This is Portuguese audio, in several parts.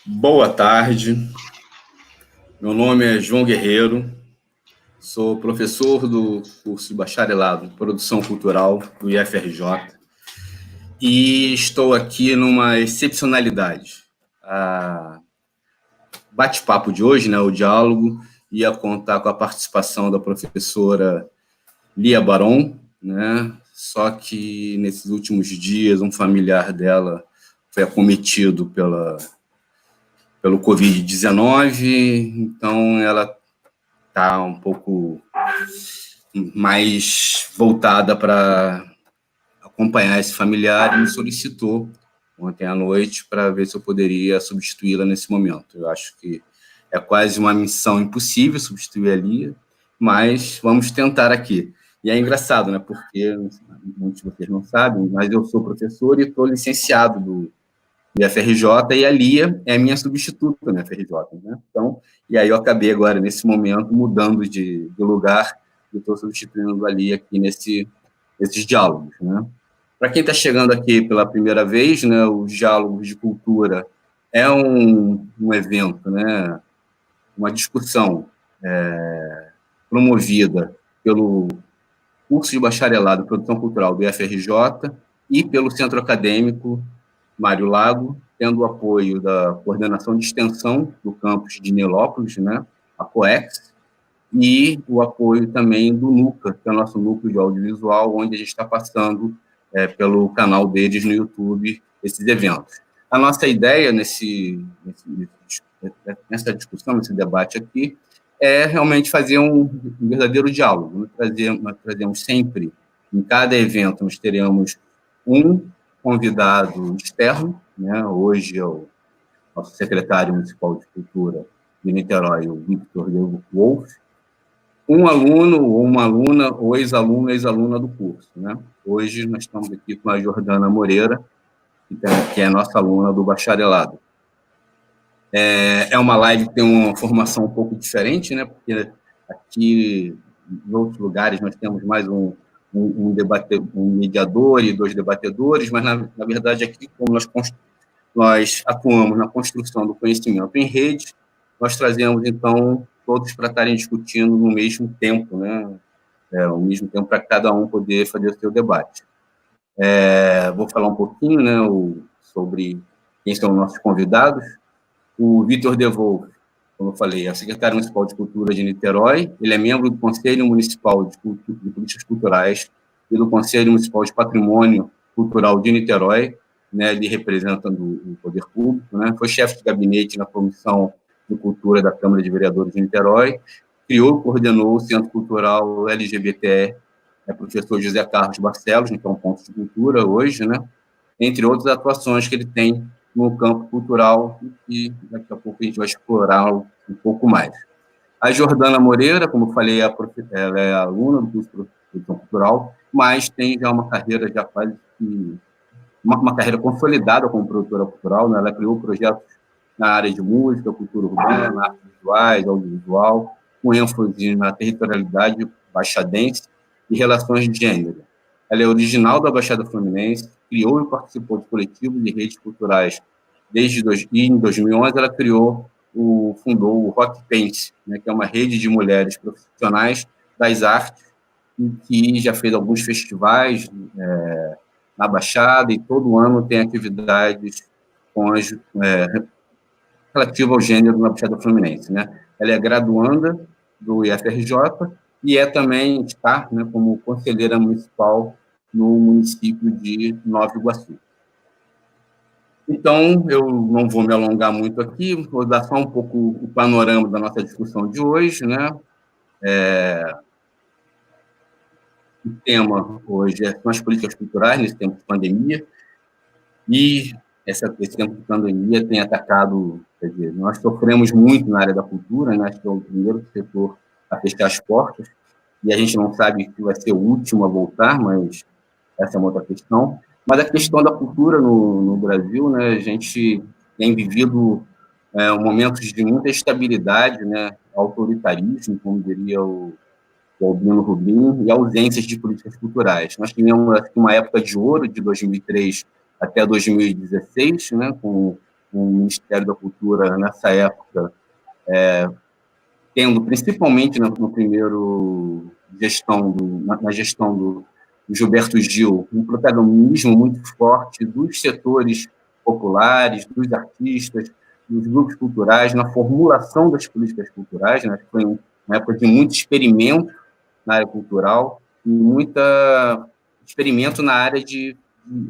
Boa tarde, meu nome é João Guerreiro, sou professor do curso de bacharelado em Produção Cultural do IFRJ e estou aqui numa excepcionalidade. O bate-papo de hoje, o diálogo, ia contar com a participação da professora Lia Baron, só que nesses últimos dias um familiar dela foi acometido pelo Covid-19, então ela está um pouco mais voltada para acompanhar esse familiar e me solicitou ontem à noite para ver se eu poderia substituí-la nesse momento. Eu acho que é quase uma missão impossível substituir a Lia, mas vamos tentar aqui. E é engraçado, porque muitos de vocês não sabem, mas eu sou professor e estou licenciado do FRJ, e a Lia é a minha substituta na FRJ, Então, e aí eu acabei agora, nesse momento, mudando de lugar, e estou substituindo a Lia aqui nesses diálogos, Para quem está chegando aqui pela primeira vez, os Diálogos de Cultura é um evento, uma discussão promovida pelo curso de bacharelado em Produção Cultural do IFRJ e pelo Centro Acadêmico Mário Lago, tendo o apoio da Coordenação de Extensão do campus de Nilópolis, a COEX, e o apoio também do NUCA, que é o nosso núcleo de audiovisual, onde a gente está passando pelo canal deles no YouTube esses eventos. A nossa ideia nessa discussão, nesse debate aqui, é realmente fazer um verdadeiro diálogo. Nós trazemos sempre, em cada evento, nós teremos um convidado externo, hoje é o nosso secretário municipal de cultura de Niterói, o Victor Wolff, um aluno ou uma aluna, ou ex-aluno, ex-aluna do curso. Hoje nós estamos aqui com a Jordana Moreira, que é a nossa aluna do bacharelado. É uma live que tem uma formação um pouco diferente, porque aqui, em outros lugares, nós temos mais um mediador e 2 debatedores, mas, na verdade, aqui, como nós atuamos na construção do conhecimento em rede, nós trazemos, então, todos para estarem discutindo no mesmo tempo, o mesmo tempo para cada um poder fazer o seu debate. Vou falar um pouquinho sobre quem são os nossos convidados. O Victor Wolff, como eu falei, é o secretário municipal de Cultura de Niterói, ele é membro do Conselho Municipal de Políticas Culturais e do Conselho Municipal de Patrimônio Cultural de Niterói, ele representa o poder público, foi chefe de gabinete na Comissão de Cultura da Câmara de Vereadores de Niterói, criou e coordenou o Centro Cultural LGBT, professor José Carlos Barcelos, que é um ponto de cultura hoje, entre outras atuações que ele tem no campo cultural, e daqui a pouco a gente vai explorar um pouco mais. A Jordana Moreira, como eu falei, ela é aluna do curso de Produção Cultural, mas tem já uma carreira uma carreira consolidada como produtora cultural, Ela criou projetos na área de música, cultura urbana, artes visuais, audiovisual, com ênfase na territorialidade baixadense e relações de gênero. Ela é original da Baixada Fluminense, criou e participou de coletivos e redes culturais e em 2011 ela fundou o Rock Pense, que é uma rede de mulheres profissionais das artes, que já fez alguns festivais na Baixada, e todo ano tem atividades relativas ao gênero na Baixada Fluminense. Ela é graduanda do IFRJ e também está como conselheira municipal no município de Nova Iguaçu. Então, eu não vou me alongar muito aqui, vou dar só um pouco o panorama da nossa discussão de hoje, O tema hoje são as políticas culturais nesse tempo de pandemia, e esse tempo de pandemia tem atacado, nós sofremos muito na área da cultura, acho que é o primeiro setor a fechar as portas, e a gente não sabe se vai ser o último a voltar, mas essa é uma outra questão. Mas a questão da cultura no Brasil, a gente tem vivido momentos de muita estabilidade, autoritarismo, como diria o Albino Rubinho, e ausências de políticas culturais. Nós tivemos uma época de ouro, de 2003 até 2016, com o Ministério da Cultura, nessa época, tendo, principalmente no primeiro gestão, na gestão do Gilberto Gil, um protagonismo muito forte dos setores populares, dos artistas, dos grupos culturais, na formulação das políticas culturais, né? Foi uma época de muito experimento na área cultural e muita experimento na área de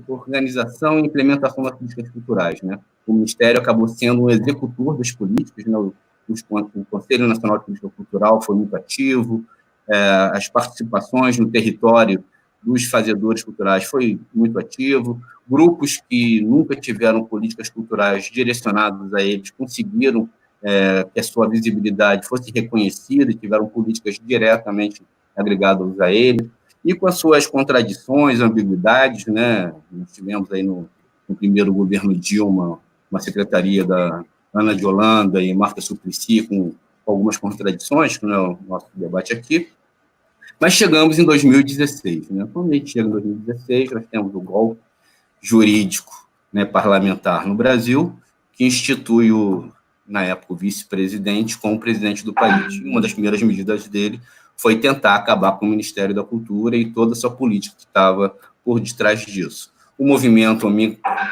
organização e implementação das políticas culturais, né? O Ministério acabou sendo um executor das políticas, né? O Conselho Nacional de Política Cultural foi muito ativo, as participações no território dos fazedores culturais foi muito ativo, grupos que nunca tiveram políticas culturais direcionadas a eles conseguiram que a sua visibilidade fosse reconhecida e tiveram políticas diretamente agregadas a eles, e com as suas contradições, ambiguidades, né? Nós tivemos aí no primeiro governo Dilma uma secretaria da Ana de Holanda e Marta Suplicy com algumas contradições, que não é o nosso debate aqui, mas chegamos em 2016. Né? Quando a gente chega em 2016, nós temos o golpe jurídico, né, parlamentar no Brasil, que institui, na época, o vice-presidente como presidente do país. E uma das primeiras medidas dele foi tentar acabar com o Ministério da Cultura e toda essa política que estava por detrás disso. O movimento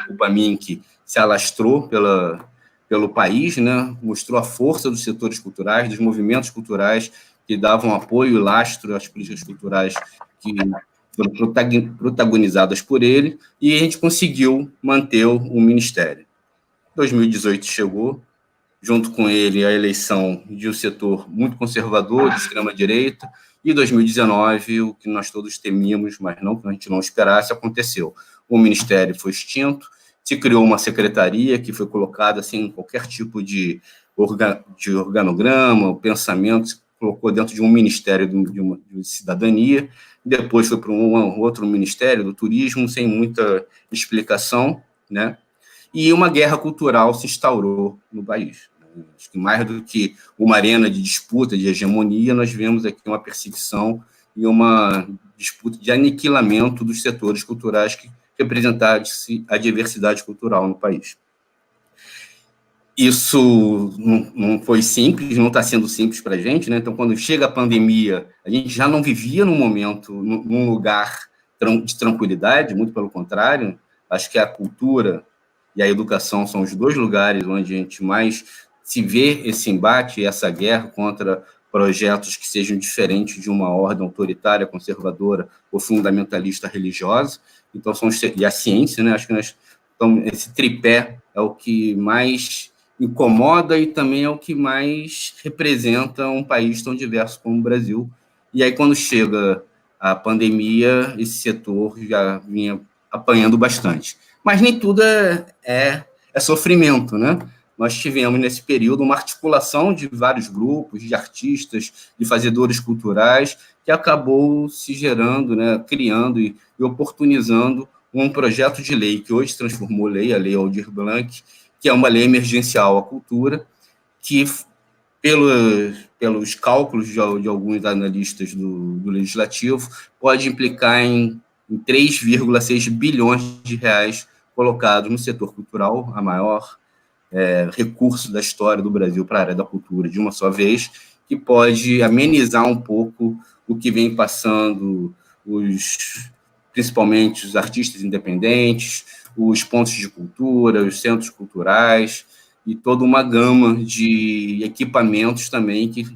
Upamink se alastrou pelo país, né, mostrou a força dos setores culturais, dos movimentos culturais que davam apoio e lastro às políticas culturais que foram protagonizadas por ele, e a gente conseguiu manter o Ministério. 2018 chegou, junto com ele a eleição de um setor muito conservador, de extrema-direita, e 2019, o que nós todos temíamos, mas não que a gente não esperasse, aconteceu. O Ministério foi extinto, se criou uma secretaria que foi colocada sem qualquer tipo de organograma, pensamento, colocou dentro de um ministério de cidadania, depois foi para um outro ministério do turismo, sem muita explicação, né? E uma guerra cultural se instaurou no país. Acho que mais do que uma arena de disputa, de hegemonia, nós vemos aqui uma perseguição e uma disputa de aniquilamento dos setores culturais que representavam a diversidade cultural no país. Isso não foi simples, não está sendo simples para a gente, né? Então, quando chega a pandemia, a gente já não vivia num momento, num lugar de tranquilidade, muito pelo contrário. Acho que a cultura e a educação são os dois lugares onde a gente mais se vê esse embate, essa guerra contra projetos que sejam diferentes de uma ordem autoritária, conservadora ou fundamentalista religiosa. Então, e a ciência, né? Acho que então, esse tripé é o que mais incomoda e também é o que mais representa um país tão diverso como o Brasil. E aí, quando chega a pandemia, esse setor já vinha apanhando bastante. Mas nem tudo é sofrimento, né? Nós tivemos, nesse período, uma articulação de vários grupos, de artistas, de fazedores culturais, que acabou se gerando, né, criando e oportunizando um projeto de lei que hoje se transformou lei, a Lei Aldir Blanc, que é uma lei emergencial à cultura, que, pelos cálculos de alguns analistas do Legislativo, pode implicar em 3,6 bilhões de reais colocados no setor cultural, a maior recurso da história do Brasil para a área da cultura de uma só vez, que pode amenizar um pouco o que vem passando principalmente os artistas independentes, os pontos de cultura, os centros culturais e toda uma gama de equipamentos também que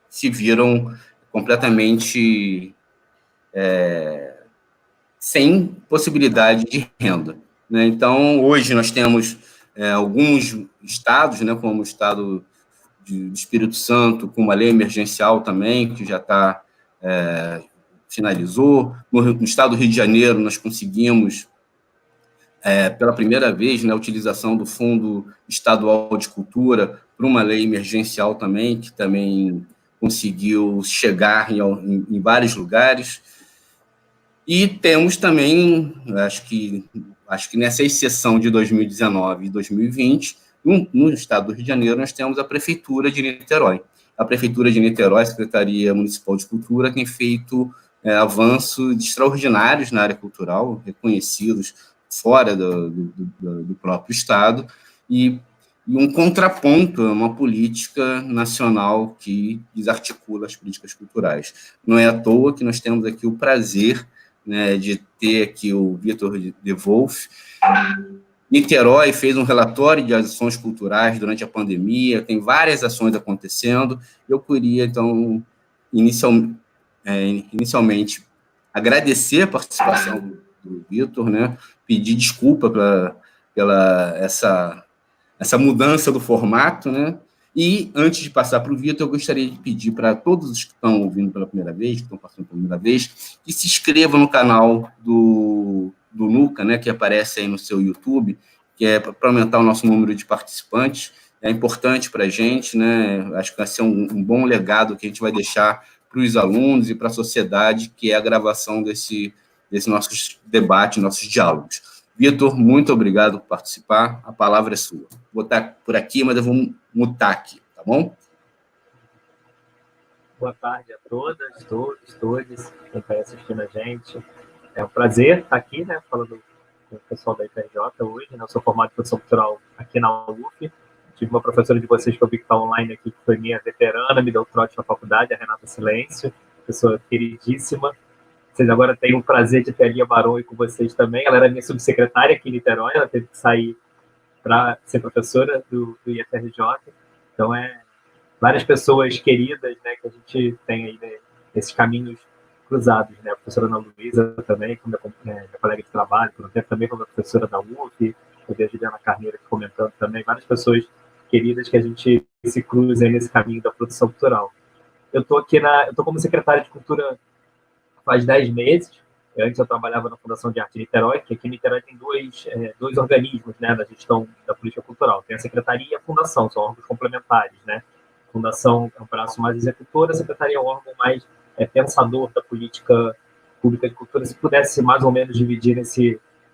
se viram completamente sem possibilidade de renda, né? Então, hoje nós temos alguns estados, né, como o estado do Espírito Santo, com uma lei emergencial também, que já finalizou. No estado do Rio de Janeiro, nós conseguimos, pela primeira vez, né, a utilização do Fundo Estadual de Cultura para uma lei emergencial também, que também conseguiu chegar em vários lugares. E temos também, acho que nessa exceção de 2019 e 2020, no estado do Rio de Janeiro, nós temos a Prefeitura de Niterói. A Prefeitura de Niterói, a Secretaria Municipal de Cultura, tem feito avanços extraordinários na área cultural, reconhecidos fora do próprio estado, e um contraponto a uma política nacional que desarticula as políticas culturais. Não é à toa que nós temos aqui o prazer, né, de ter aqui o Vitor de Wolff. Niterói fez um relatório de ações culturais durante a pandemia, tem várias ações acontecendo. Eu queria, então, inicialmente, agradecer a participação do Vitor, né, pedir desculpa pela essa mudança do formato, né? E, antes de passar para o Vitor, eu gostaria de pedir para todos os que estão ouvindo pela primeira vez, que estão passando pela primeira vez, que se inscrevam no canal do Nuca, né, que aparece aí no seu YouTube, que é para aumentar o nosso número de participantes. É importante para a gente, né? Acho que vai ser um bom legado que a gente vai deixar para os alunos e para a sociedade, que é a gravação desse nossos debates, nossos diálogos. Vitor, muito obrigado por participar. A palavra é sua. Vou estar por aqui, mas eu vou mutar aqui, tá bom? Boa tarde a todas, todos, quem está assistindo a gente. É um prazer estar aqui, né, falando com o pessoal da IPRJ hoje, né? Eu sou formado em produção cultural aqui na UF. Tive uma professora de vocês que eu vi que está online aqui, que foi minha veterana, me deu trote na faculdade, a Renata Silêncio, pessoa queridíssima. Vocês agora têm o prazer de ter a Lia Barão com vocês também. Ela era minha subsecretária aqui em Niterói, ela teve que sair para ser professora do IFRJ. Então, várias pessoas queridas, né, que a gente tem aí, né, nesses caminhos cruzados, né? A professora Ana Luísa também, que minha colega de trabalho, por um tempo também como professora da UF, eu vi a Juliana Carneiro comentando também, várias pessoas queridas que a gente se cruza aí nesse caminho da produção cultural. Eu estou como secretário de Cultura faz 10 meses. Antes eu trabalhava na Fundação de Arte Niterói, que aqui em Niterói tem dois organismos, né, da gestão da política cultural. Tem a Secretaria e a Fundação, são órgãos complementares, né? A Fundação é um braço mais executor, a Secretaria é um órgão mais pensador da política pública de cultura, se pudesse mais ou menos dividir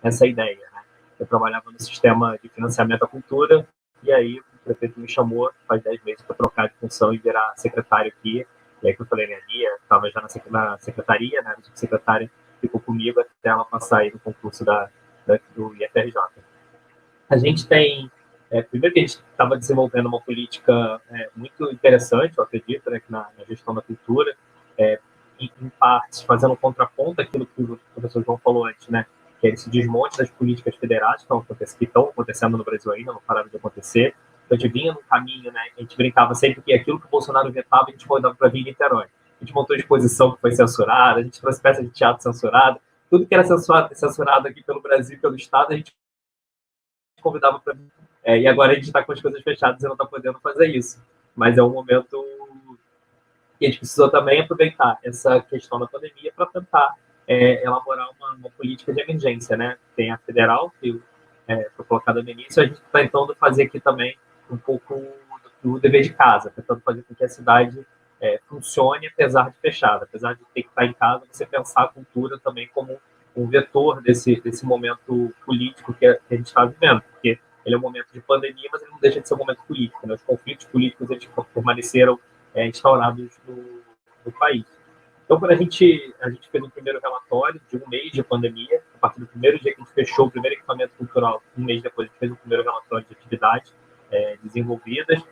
essa ideia, né? Eu trabalhava no sistema de financiamento da cultura, e aí o prefeito me chamou faz 10 meses para trocar de função e virar secretário aqui. E aí que eu falei, minha Lia estava já na secretaria, né, a subsecretária ficou comigo até ela passar aí no concurso do IFRJ. A gente tem, primeiro que a gente estava desenvolvendo uma política muito interessante, eu acredito, né, na gestão da cultura, em partes fazendo um contraponto àquilo que o professor João falou antes, né, que é esse desmonte das políticas federais que estão acontecendo no Brasil ainda, não pararam de acontecer. A gente vinha no caminho, né? A gente brincava sempre que aquilo que o Bolsonaro vetava, a gente mandava para vir em Niterói. A gente montou exposição que foi censurada, a gente trouxe peça de teatro censurada, tudo que era censurado aqui pelo Brasil, pelo Estado, a gente convidava para vir. E agora a gente está com as coisas fechadas e não está podendo fazer isso. Mas é um momento que a gente precisou também aproveitar essa questão da pandemia para tentar elaborar uma política de emergência, né? Tem a federal, que foi colocada no início, a gente está tentando fazer aqui também um pouco do dever de casa, tentando fazer com que a cidade funcione apesar de fechada, apesar de ter que estar em casa, você pensar a cultura também como um vetor desse momento político que a gente está vivendo, porque ele é um momento de pandemia, mas ele não deixa de ser um momento político, né? Os conflitos políticos eles permaneceram instaurados no país. Então, quando a gente fez um primeiro relatório de um mês de pandemia, a partir do primeiro dia que a gente fechou o primeiro equipamento cultural, um mês depois a gente fez o primeiro relatório de atividades desenvolvidas,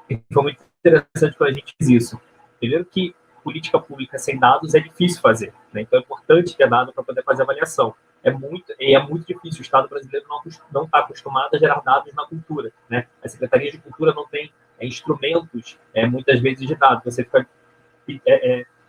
e foi muito interessante quando a gente fez isso. Primeiro que política pública sem dados é difícil fazer, né? Então é importante ter dado para poder fazer avaliação. É muito difícil, o Estado brasileiro não está acostumado a gerar dados na cultura, né? A Secretaria de Cultura não tem instrumentos, muitas vezes, de dados. Você fica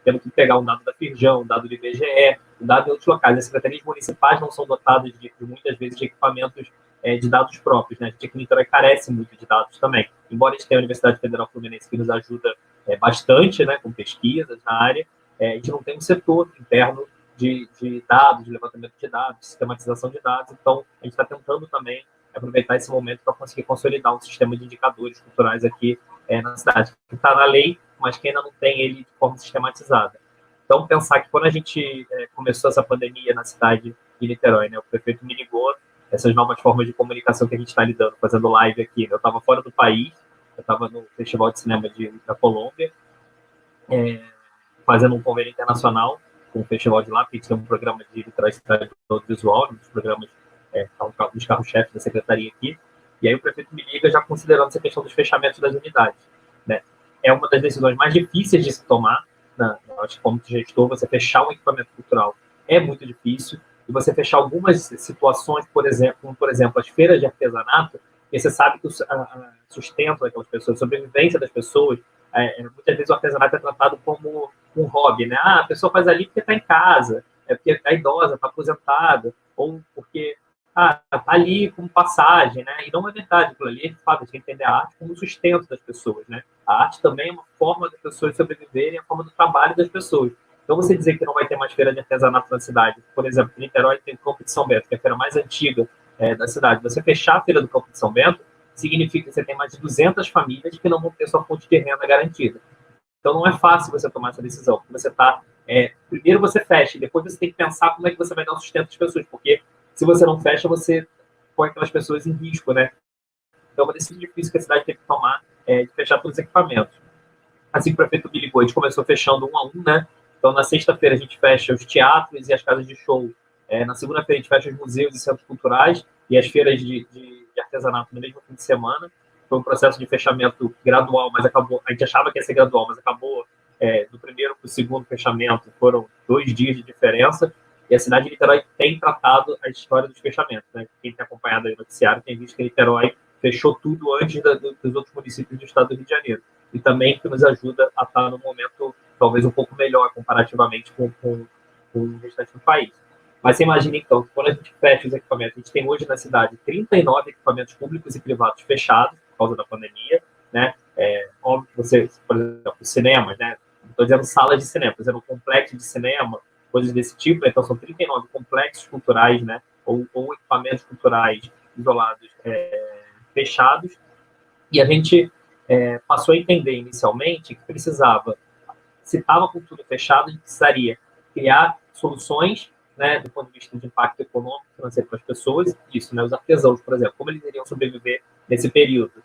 tendo que pegar um dado da Firjão, um dado do IBGE, um dado de outros locais. As secretarias municipais não são dotadas muitas vezes de equipamentos de dados próprios, né? A gente aqui em Niterói carece muito de dados também. Embora a gente tenha a Universidade Federal Fluminense que nos ajuda bastante, né, com pesquisas na área, a gente não tem um setor interno de dados, de levantamento de dados, de sistematização de dados. Então, a gente está tentando também aproveitar esse momento para conseguir consolidar um sistema de indicadores culturais aqui na cidade, que está na lei, mas que ainda não tem ele de forma sistematizada. Então, pensar que quando a gente começou essa pandemia na cidade de Niterói, né, o prefeito me ligou, essas novas formas de comunicação que a gente está lidando, fazendo live aqui. Eu estava fora do país, eu estava no Festival de Cinema da Colômbia, fazendo um convênio internacional com o festival de lá, porque a gente tem um programa de literatura audiovisual, um dos programas, um dos carros-chefes da secretaria aqui. E aí o prefeito me liga já considerando essa questão dos fechamentos das unidades, né? É uma das decisões mais difíceis de se tomar, né? Eu acho que como gestor, você fechar um equipamento cultural é muito difícil, e você fechar algumas situações, por exemplo, as feiras de artesanato, e você sabe que o sustento daquelas pessoas, a sobrevivência das pessoas, muitas vezes o artesanato é tratado como um hobby, né? Ah, a pessoa faz ali porque está em casa, é porque está idosa, está aposentada, ou porque tá ali como passagem, né? E não é verdade, aquilo ali, de fato, a gente tem que entender a arte como sustento das pessoas, né? A arte também é uma forma das pessoas sobreviverem, é a forma do trabalho das pessoas. Então, você dizer que não vai ter mais feira de artesanato na cidade, por exemplo, em Niterói tem o Campo de São Bento, que é a feira mais antiga da cidade. Você fechar a feira do Campo de São Bento significa que você tem mais de 200 famílias que não vão ter sua fonte de renda garantida. Então, não é fácil você tomar essa decisão, porque você está... primeiro você fecha, e depois você tem que pensar como é que você vai dar o sustento às pessoas, porque se você não fecha, você põe aquelas pessoas em risco, né? Então, é uma decisão difícil que a cidade tem que tomar, de fechar todos os equipamentos. Assim que o prefeito me ligou, a gente começou fechando um a um, né? Então, na sexta-feira, a gente fecha os teatros e as casas de show. Na segunda-feira, a gente fecha os museus e centros culturais e as feiras de artesanato no mesmo fim de semana. Foi um processo de fechamento gradual, mas acabou. A gente achava que ia ser gradual, mas acabou do primeiro para o segundo fechamento. Foram 2 dias de diferença. E a cidade de Niterói tem tratado a história dos fechamentos, né? Quem tem acompanhado aí o noticiário tem visto que Niterói fechou tudo antes dos outros municípios do estado do Rio de Janeiro. E também que nos ajuda a estar num momento talvez um pouco melhor comparativamente com o restante do país. Mas você imagina, então, que quando a gente fecha os equipamentos, a gente tem hoje na cidade 39 equipamentos públicos e privados fechados por causa da pandemia, né? Óbvio que você, por exemplo, cinemas, né? Não estou dizendo salas de cinema, estou dizendo complexo de cinema, coisas desse tipo, né? Então são 39 complexos culturais, né? Ou equipamentos culturais isolados fechados, e a gente passou a entender inicialmente que precisava, se estava com tudo fechado, a gente precisaria criar soluções, né, do ponto de vista de impacto econômico, financeiro para as pessoas, isso, né, os artesãos, por exemplo, como eles iriam sobreviver nesse período,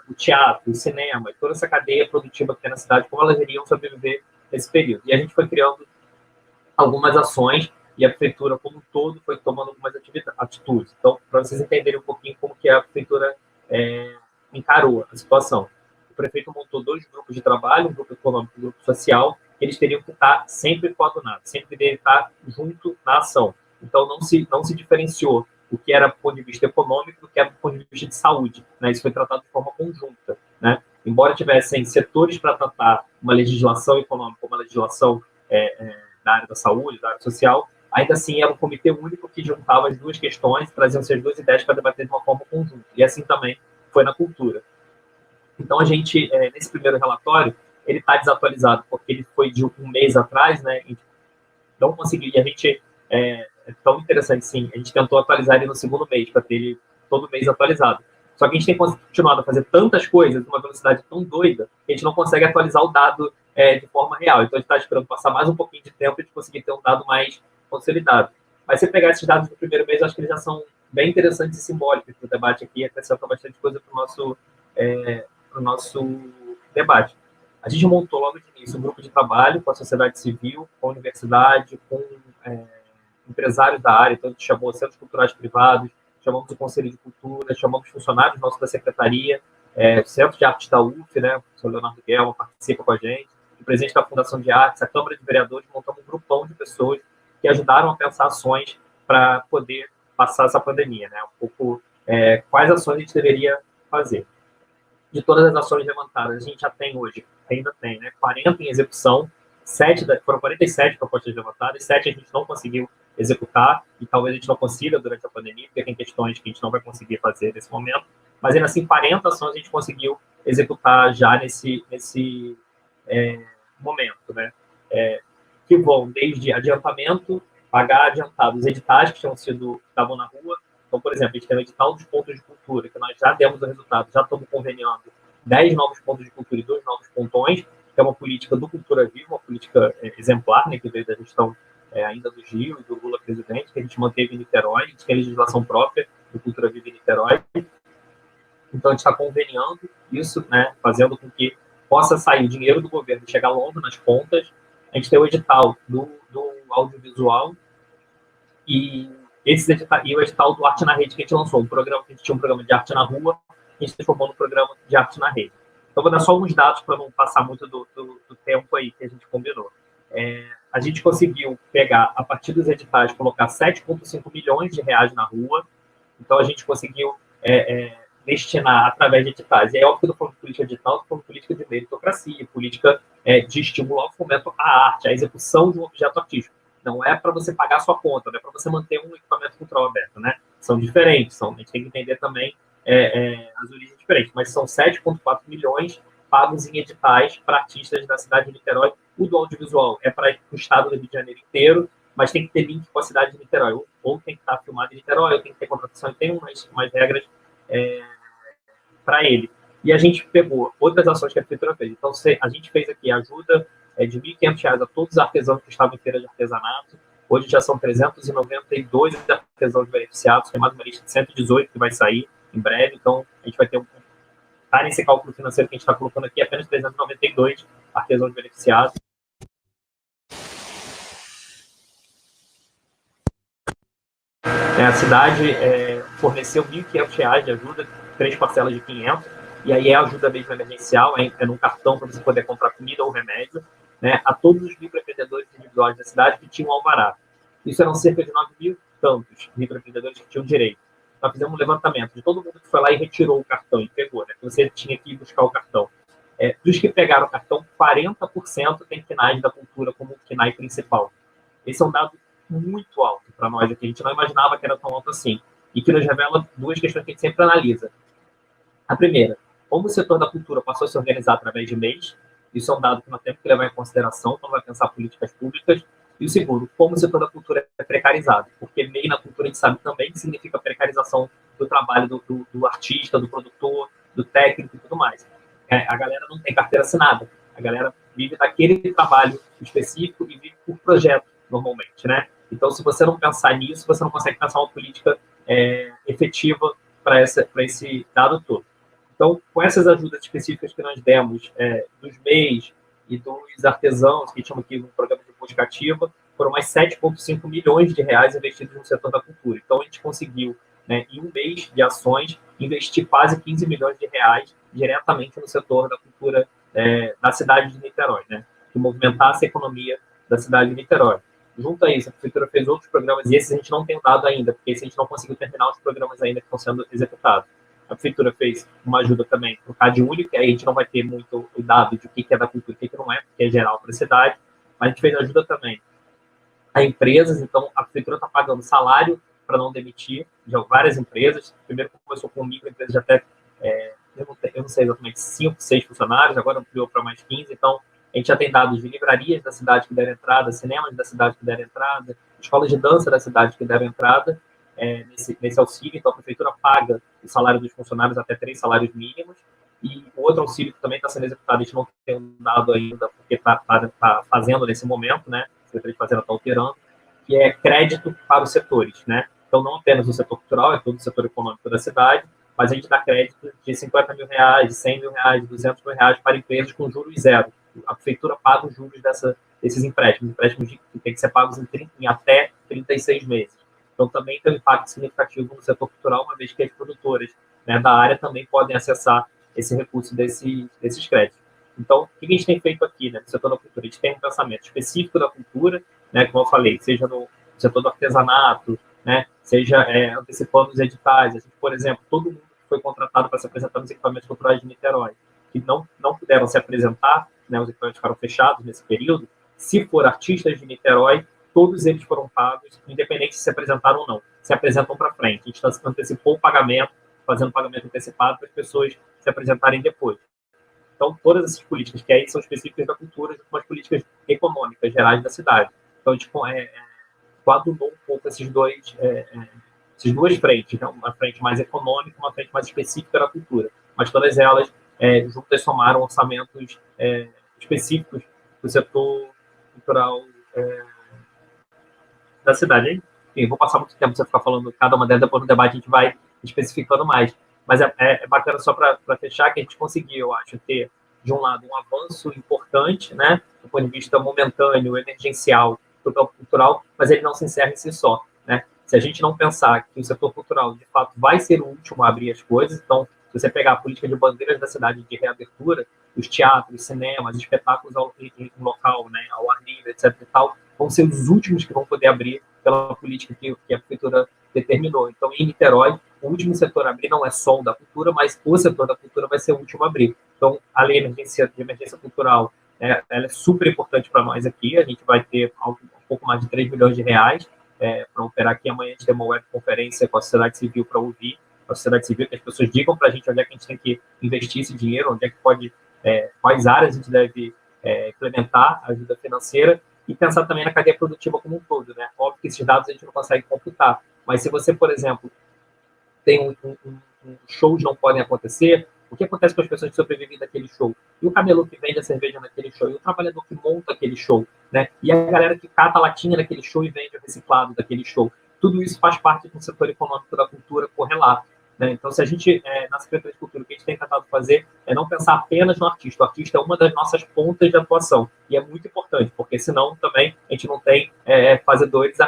o teatro, o cinema, toda essa cadeia produtiva que tem na cidade, como elas iriam sobreviver nesse período. E a gente foi criando algumas ações e a prefeitura como um todo foi tomando algumas atitudes. Então, para vocês entenderem um pouquinho como que a prefeitura encarou a situação. O prefeito montou 2 grupos de trabalho, um grupo econômico e um grupo social, que eles teriam que estar sempre coadunados, sempre deveriam estar junto na ação. Então, não se diferenciou o que era do ponto de vista econômico do que era do ponto de vista de saúde. Né? Isso foi tratado de forma conjunta. Né? Embora tivessem setores para tratar uma legislação econômica, uma legislação da área da saúde, da área social, ainda assim era um comitê único que juntava as 2 questões, traziam-se as 2 ideias para debater de uma forma conjunta. E assim também foi na cultura. Então, a gente, nesse primeiro relatório, ele está desatualizado, porque ele foi de um mês atrás, né? E não conseguiu, e a gente, é tão interessante, sim, a gente tentou atualizar ele no segundo mês, para ter ele todo mês atualizado. Só que a gente tem continuado a fazer tantas coisas, numa velocidade tão doida, que a gente não consegue atualizar o dado de forma real. Então, a gente está esperando passar mais um pouquinho de tempo para a gente conseguir ter um dado mais consolidado. Mas se pegar esses dados do primeiro mês, eu acho que eles já são bem interessantes e simbólicos para o debate aqui, acrescentam bastante coisa para o nosso debate. A gente montou logo de início um grupo de trabalho com a sociedade civil, com a universidade, com empresários da área, então a gente chamou centros culturais privados, chamamos o Conselho de Cultura, chamamos funcionários nossos da Secretaria, o Centro de Artes da UF, né, o professor Leonardo Guelma participa com a gente, o presidente da Fundação de Artes, a Câmara de Vereadores, montamos um grupão de pessoas que ajudaram a pensar ações para poder passar essa pandemia, né, um pouco quais ações a gente deveria fazer. De todas as ações levantadas, a gente já tem hoje, ainda tem, né, 40 em execução, foram 47 propostas levantadas, 7 a gente não conseguiu executar, e talvez a gente não consiga durante a pandemia, porque tem questões que a gente não vai conseguir fazer nesse momento, mas ainda assim 40 ações a gente conseguiu executar já nesse momento, né, que vão desde adiantamento, pagar adiantados editais que estavam na rua. Então, por exemplo, a gente tem o edital dos pontos de cultura, que nós já demos o resultado, já estamos conveniando 10 novos pontos de cultura e 2 novos pontões, que é uma política do Cultura Viva, uma política exemplar, né, que veio da gestão ainda do Gil e do Lula presidente, que a gente manteve em Niterói, a gente tem legislação própria do Cultura Viva em Niterói. Então, a gente está conveniando isso, né, fazendo com que possa sair o dinheiro do governo e chegar logo nas pontas. A gente tem o edital do audiovisual e E o edital do Arte na Rede que a gente lançou, a gente tinha um programa de arte na rua, a gente transformou no programa de arte na rede. Então, vou dar só alguns dados para não passar muito do tempo aí que a gente combinou. A gente conseguiu pegar, a partir dos editais, colocar 7,5 milhões de reais na rua. Então, a gente conseguiu destinar através de editais. E é óbvio que eu estou falando de política digital, estou falando de política de meritocracia, política de estimular ao fomento à arte, à execução de um objeto artístico. Não é para você pagar a sua conta, não é para você manter um equipamento cultural aberto, né? São diferentes, a gente tem que entender também as origens diferentes, mas são 7,4 milhões pagos em editais para artistas da cidade de Niterói. O do audiovisual é para o estado do Rio de Janeiro inteiro, mas tem que ter link com a cidade de Niterói. Ou tem que estar filmado em Niterói, ou tem que ter contratação, e tem umas regras para ele. E a gente pegou outras ações que a prefeitura fez. Então, a gente fez aqui a ajuda de R$ 1.500 a todos os artesãos que estavam em feira de artesanato. Hoje já são 392 artesãos beneficiados, tem mais uma lista de 118 que vai sair em breve. Então, a gente vai ter tá nesse cálculo financeiro que a gente está colocando aqui, apenas 392 artesãos beneficiados. A cidade forneceu R$ 1.500 de ajuda, 3 parcelas de 500, e aí é ajuda mesmo emergencial, é num cartão para você poder comprar comida ou remédio, né, a todos os microempreendedores individuais da cidade que tinham alvará. Isso eram cerca de 9 mil tantos microempreendedores que tinham direito. Nós fizemos um levantamento de todo mundo que foi lá e retirou o cartão e pegou, né? Você tinha que ir buscar o cartão. Dos que pegaram o cartão, 40% tem KNAI da cultura como KNAI principal. Esse é um dado muito alto para nós aqui. A gente não imaginava que era tão alto assim. E que nos revela duas questões que a gente sempre analisa. A primeira, como o setor da cultura passou a se organizar através de MEIs. Isso é um dado que nós temos que levar em consideração quando vai pensar políticas públicas. E o segundo, como o setor da cultura é precarizado, porque MEI na cultura a gente sabe também que significa precarização do trabalho do artista, do produtor, do técnico e tudo mais. A galera não tem carteira assinada, a galera vive daquele trabalho específico e vive por projeto, normalmente, né? Então, se você não pensar nisso, você não consegue pensar uma política efetiva para esse dado todo. Então, com essas ajudas específicas que nós demos dos MEIs e dos artesãos, que chamam aqui no programa de busca ativa, foram mais 7,5 milhões de reais investidos no setor da cultura. Então, a gente conseguiu, né, em um mês de ações, investir quase 15 milhões de reais diretamente no setor da cultura da cidade de Niterói, né, que movimentasse a economia da cidade de Niterói. Junto a isso, a prefeitura fez outros programas, e esses a gente não tem dado ainda, porque esse a gente não conseguiu terminar os programas ainda que estão sendo executados. A prefeitura fez uma ajuda também para o CAD único, aí a gente não vai ter muito o dado de o que é da cultura e o que não é, porque é geral para a cidade, mas a gente fez ajuda também a empresas. Então a prefeitura está pagando salário para não demitir de várias empresas. Primeiro começou com microempresas de até, eu não sei exatamente, 5, 6 funcionários, agora ampliou para mais 15, então a gente já tem dados de livrarias da cidade que deram entrada, cinemas da cidade que deram entrada, escolas de dança da cidade que deram entrada nesse auxílio. Então, a prefeitura paga o salário dos funcionários até 3 salários mínimos, e o outro auxílio que também está sendo executado, a gente não tem um dado ainda, porque está fazendo nesse momento, né? A Secretaria de Fazenda está alterando, que é crédito para os setores, né? Então, não apenas o setor cultural, é todo o setor econômico da cidade, mas a gente dá crédito de 50 mil reais, de 100 mil reais, de 200 mil reais para empresas com juros zero. A prefeitura paga os juros desses empréstimos que têm que ser pagos em até 36 meses. Então, também tem um impacto significativo no setor cultural, uma vez que as produtoras, né, da área também podem acessar esse recurso desses créditos. Então, o que a gente tem feito aqui, né, no setor da cultura? A gente tem um pensamento específico da cultura, né, como eu falei, seja no setor do artesanato, né, seja antecipando os editais. Assim, por exemplo, todo mundo que foi contratado para se apresentar nos equipamentos culturais de Niterói, que não puderam se apresentar, né, os equipamentos ficaram fechados nesse período, se for artistas de Niterói, todos eles foram pagos, independente se apresentaram ou não. Se apresentam para frente. A gente antecipou o pagamento, fazendo pagamento antecipado para as pessoas se apresentarem depois. Então, todas essas políticas que aí são específicas da cultura, junto com as políticas econômicas gerais da cidade. Então, a gente coadunou um pouco essas duas frentes, né? Uma frente mais econômica, uma frente mais específica da cultura. Mas todas elas juntas somaram orçamentos específicos do setor cultural da cidade. Enfim, vou passar muito tempo você ficar falando cada uma delas, depois no debate a gente vai especificando mais. Mas é bacana só para fechar que a gente conseguiu, eu acho, ter, de um lado, um avanço importante, né, do ponto de vista momentâneo, emergencial, cultural, mas ele não se encerra em si só, né? Se a gente não pensar que o setor cultural, de fato, vai ser o último a abrir as coisas, então, se você pegar a política de bandeiras da cidade de reabertura, os teatros, cinemas, espetáculos em local, né, ao ar livre, etc. e tal, vão ser os últimos que vão poder abrir pela política que a prefeitura determinou. Então, em Niterói, o último setor a abrir não é só o da cultura, mas o setor da cultura vai ser o último a abrir. Então, a lei de emergência cultural, ela é super importante para nós aqui. A gente vai ter um pouco mais de 3 milhões de reais para operar aqui. Amanhã a gente tem uma webconferência com a sociedade civil para ouvir a sociedade civil, que as pessoas digam para a gente onde é que a gente tem que investir esse dinheiro, onde é que pode, quais áreas a gente deve implementar a ajuda financeira, e pensar também na cadeia produtiva como um todo, né? Óbvio que esses dados a gente não consegue computar, mas se você, por exemplo, tem shows não podem acontecer, o que acontece com as pessoas que sobrevivem daquele show? E o camelô que vende a cerveja naquele show? E o trabalhador que monta aquele show? Né? E a galera que cata a latinha daquele show e vende o reciclado daquele show? Tudo isso faz parte do setor econômico da cultura correlato. Né? Então, se a gente, na Secretaria de Cultura, o que a gente tem tentado fazer é não pensar apenas no artista. O artista é uma das nossas pontas de atuação. E é muito importante, porque senão também a gente não tem fazedores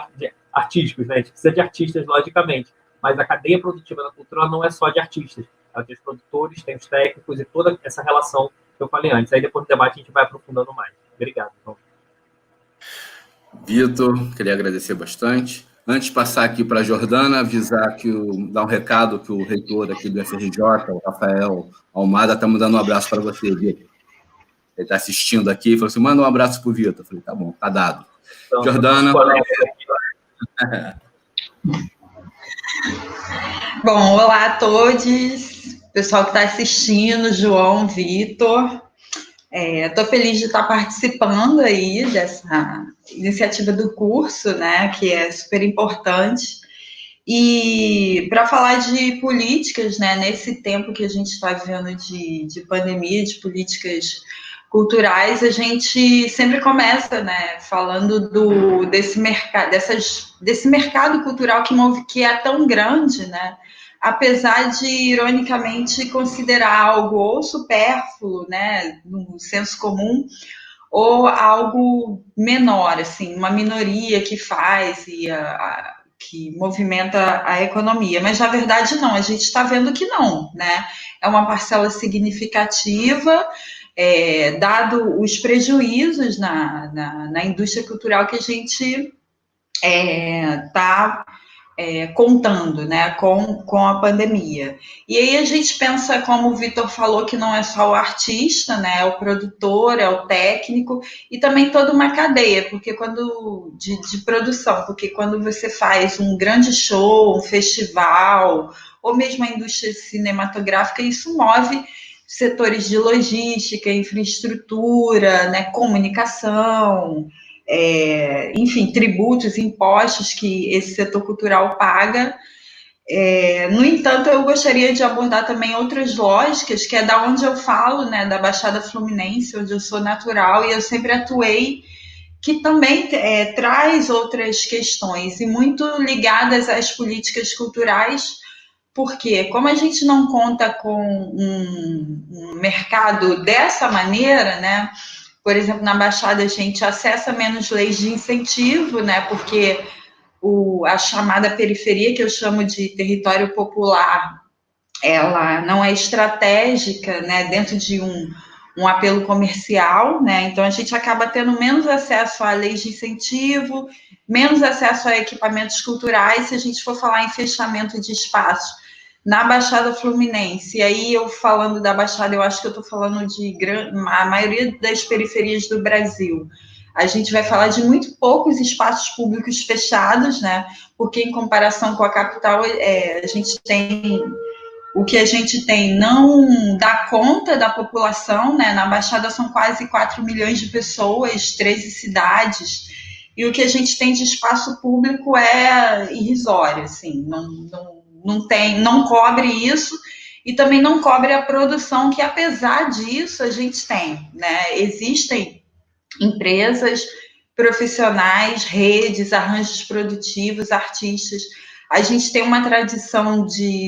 artísticos. Né? A gente precisa de artistas, logicamente. Mas a cadeia produtiva da cultura não é só de artistas. Ela tem os produtores, tem os técnicos e toda essa relação que eu falei antes. Aí depois do debate a gente vai aprofundando mais. Obrigado. Então. Vitor, queria agradecer bastante. Antes de passar aqui para a Jordana, avisar dar um recado que o reitor aqui do FRJ, o Rafael Almada, está mandando um abraço para você, Vitor. Ele está assistindo aqui e falou assim, manda um abraço para o Vitor. Eu falei, tá bom, tá dado. Então, Jordana. Bom, olá a todos, pessoal que está assistindo, João, Vitor. Estou feliz de estar participando aí dessa iniciativa do curso, né, que é super importante. E para falar de políticas, né, nesse tempo que a gente está vivendo de pandemia, de políticas culturais, a gente sempre começa, né, falando desse mercado cultural que é tão grande, né, apesar de, ironicamente, considerar algo ou supérfluo, né, no senso comum, ou algo menor, assim, uma minoria que faz e que movimenta a economia. Mas, na verdade, não, a gente está vendo que não, né? É uma parcela significativa, dado os prejuízos na indústria cultural que a gente está contando, né, com a pandemia. E aí a gente pensa, como o Vitor falou, que não é só o artista, né, é o produtor, é o técnico, e também toda uma cadeia, porque de produção, porque quando você faz um grande show, um festival, ou mesmo a indústria cinematográfica, isso move setores de logística, infraestrutura, né, comunicação, enfim, tributos, impostos que esse setor cultural paga. No entanto, eu gostaria de abordar também outras lógicas, que é da onde eu falo, né, da Baixada Fluminense, onde eu sou natural e eu sempre atuei, que também traz outras questões, e muito ligadas às políticas culturais, porque como a gente não conta com um mercado dessa maneira, né, por exemplo, na Baixada a gente acessa menos leis de incentivo, né? Porque a chamada periferia, que eu chamo de território popular, ela não é estratégica, né? Dentro de um apelo comercial, né? Então a gente acaba tendo menos acesso a leis de incentivo, menos acesso a equipamentos culturais, se a gente for falar em fechamento de espaço. Na Baixada Fluminense, e aí eu falando da Baixada, eu acho que eu estou falando a maioria das periferias do Brasil. A gente vai falar de muito poucos espaços públicos fechados, né? Porque em comparação com a capital, a gente tem o que a gente tem não dá conta da população, né? Na Baixada são quase 4 milhões de pessoas, 13 cidades, e o que a gente tem de espaço público é irrisório, assim, não cobre isso, e também não cobre a produção, que apesar disso a gente tem, né? Existem empresas, profissionais, redes, arranjos produtivos, artistas. A gente tem uma tradição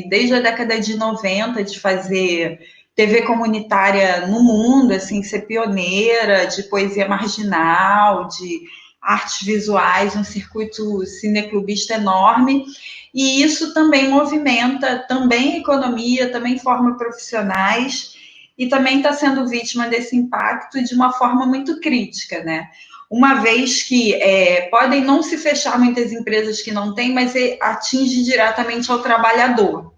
desde a década de 90, de fazer TV comunitária no mundo, assim, ser pioneira, de poesia marginal, de artes visuais, um circuito cineclubista enorme, e isso também movimenta também a economia, também forma profissionais, e também está sendo vítima desse impacto de uma forma muito crítica, né? Uma vez que podem não se fechar muitas empresas que não têm, mas atinge diretamente ao trabalhador.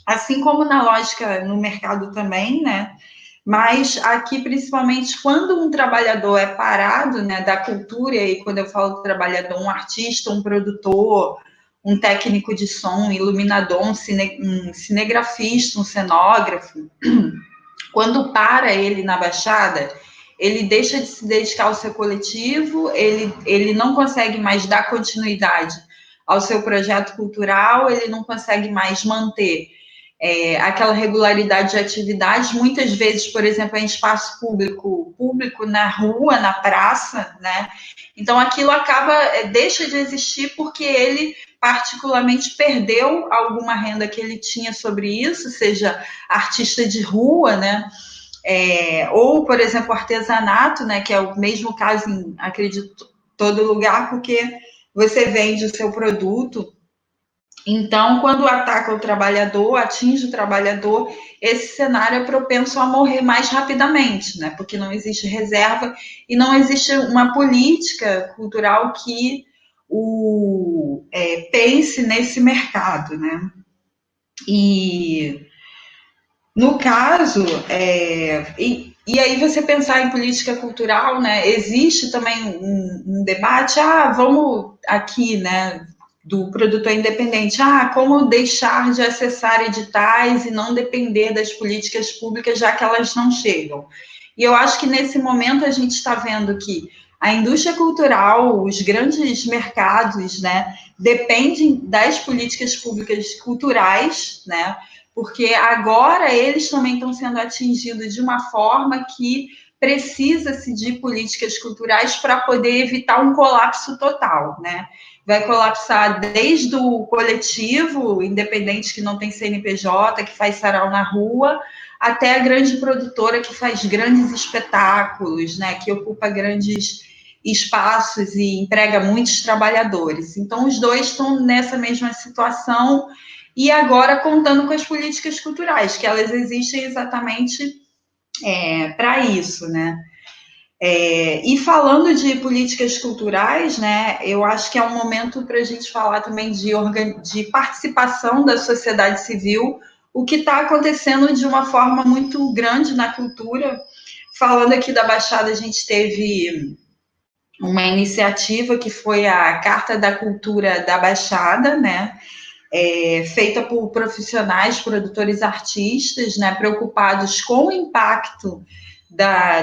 Assim como na lógica no mercado também, né? Mas aqui, principalmente, quando um trabalhador é parado, né, da cultura, e quando eu falo trabalhador, um artista, um produtor, um técnico de som, um iluminador, um cinegrafista, um cenógrafo, quando para ele na Baixada, ele deixa de se dedicar ao seu coletivo, ele não consegue mais dar continuidade ao seu projeto cultural, ele não consegue mais manter aquela regularidade de atividades, muitas vezes, por exemplo, em espaço público na rua, na praça, né? Então, aquilo deixa de existir porque ele, particularmente, perdeu alguma renda que ele tinha sobre isso, seja artista de rua, né? Ou, por exemplo, artesanato, né? Que é o mesmo caso em, acredito, todo lugar, porque você vende o seu produto. Então, quando ataca o trabalhador, atinge o trabalhador, esse cenário é propenso a morrer mais rapidamente, né? Porque não existe reserva e não existe uma política cultural que pense nesse mercado, né? E, no caso, e aí você pensar em política cultural, né? Existe também um debate, vamos aqui, né? Do produtor independente, como deixar de acessar editais e não depender das políticas públicas, já que elas não chegam. E eu acho que nesse momento a gente está vendo que a indústria cultural, os grandes mercados, né, dependem das políticas públicas culturais, né, porque agora eles também estão sendo atingidos de uma forma que precisa-se de políticas culturais para poder evitar um colapso total, né? Vai colapsar desde o coletivo, independente que não tem CNPJ, que faz sarau na rua, até a grande produtora que faz grandes espetáculos, né, que ocupa grandes espaços e emprega muitos trabalhadores. Então, os dois estão nessa mesma situação e agora contando com as políticas culturais, que elas existem exatamente para isso, né? E falando de políticas culturais, né, eu acho que é um momento para a gente falar também de participação da sociedade civil, o que está acontecendo de uma forma muito grande na cultura. Falando aqui da Baixada, a gente teve uma iniciativa que foi a Carta da Cultura da Baixada, né, feita por profissionais, produtores artistas, né, preocupados com o impacto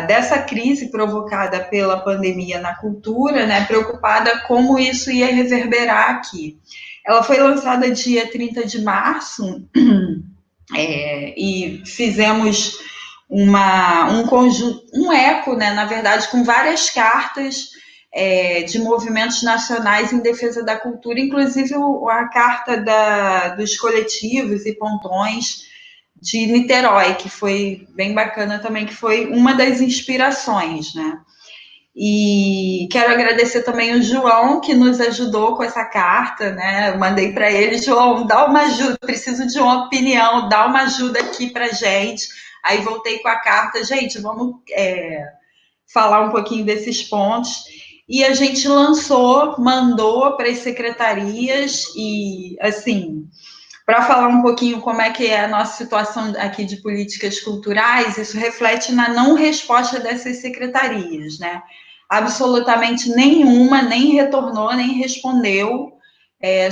dessa crise provocada pela pandemia na cultura, né, preocupada como isso ia reverberar aqui. Ela foi lançada dia 30 de março e fizemos um eco, né, na verdade, com várias cartas de movimentos nacionais em defesa da cultura, inclusive a carta dos coletivos e pontões de Niterói, que foi bem bacana também, que foi uma das inspirações, né? E quero agradecer também o João, que nos ajudou com essa carta, né? Eu mandei para ele, João, dá uma ajuda, preciso de uma opinião, dá uma ajuda aqui para gente. Aí voltei com a carta, gente, vamos falar um pouquinho desses pontos. E a gente mandou para as secretarias e, assim, para falar um pouquinho como é que é a nossa situação aqui de políticas culturais, isso reflete na não resposta dessas secretarias, né? Absolutamente nenhuma, nem retornou, nem respondeu.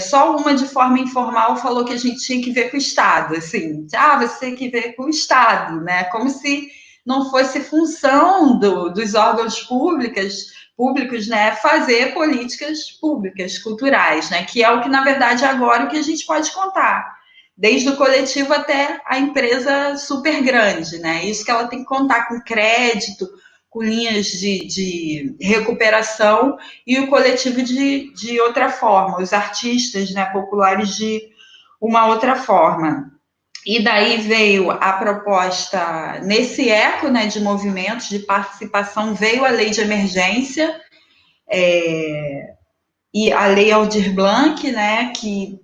Só uma de forma informal falou que a gente tinha que ver com o Estado, assim, você tem que ver com o Estado, né? Como se não fosse função dos órgãos públicos, né, fazer políticas públicas, culturais, né, que é o que, na verdade, agora o que a gente pode contar, desde o coletivo até a empresa super grande, né, isso que ela tem que contar com crédito, com linhas de recuperação, e o coletivo de outra forma, os artistas, né, populares de uma outra forma. E daí veio a proposta, nesse eco, né, de movimentos, de participação, veio a lei de emergência, e a Lei Aldir Blanc, né, que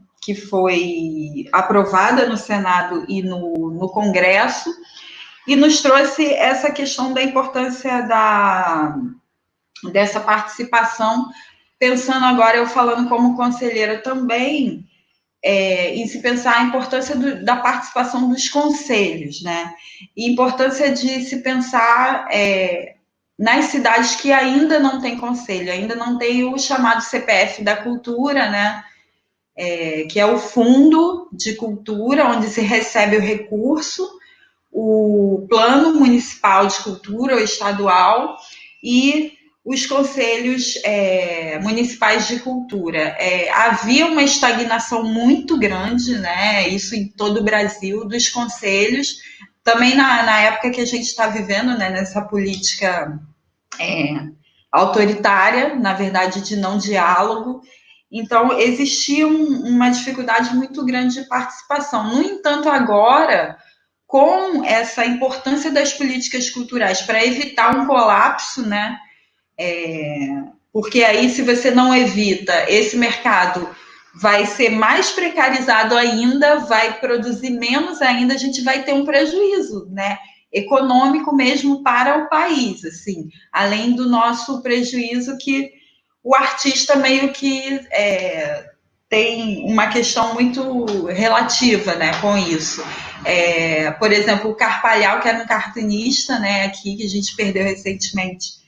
foi aprovada no Senado e no Congresso, e nos trouxe essa questão da importância dessa participação, pensando agora, eu falando como conselheira também, em se pensar a importância da participação dos conselhos, né? E a importância de se pensar nas cidades que ainda não tem conselho, ainda não tem o chamado CPF da cultura, né? Que é o Fundo de Cultura, onde se recebe o recurso, o Plano Municipal de Cultura, ou estadual, e os conselhos municipais de cultura. Havia uma estagnação muito grande, né, isso em todo o Brasil, dos conselhos, também na época que a gente está vivendo, né, nessa política autoritária, na verdade, de não diálogo. Então, existia uma dificuldade muito grande de participação. No entanto, agora, com essa importância das políticas culturais para evitar um colapso, né? Porque aí, se você não evita, esse mercado vai ser mais precarizado ainda, vai produzir menos ainda, a gente vai ter um prejuízo, né? Econômico mesmo para o país, assim, além do nosso prejuízo que o artista meio que tem uma questão muito relativa, né, com isso. Por exemplo, o Carpalhal, que era um cartunista, né, aqui, que a gente perdeu recentemente,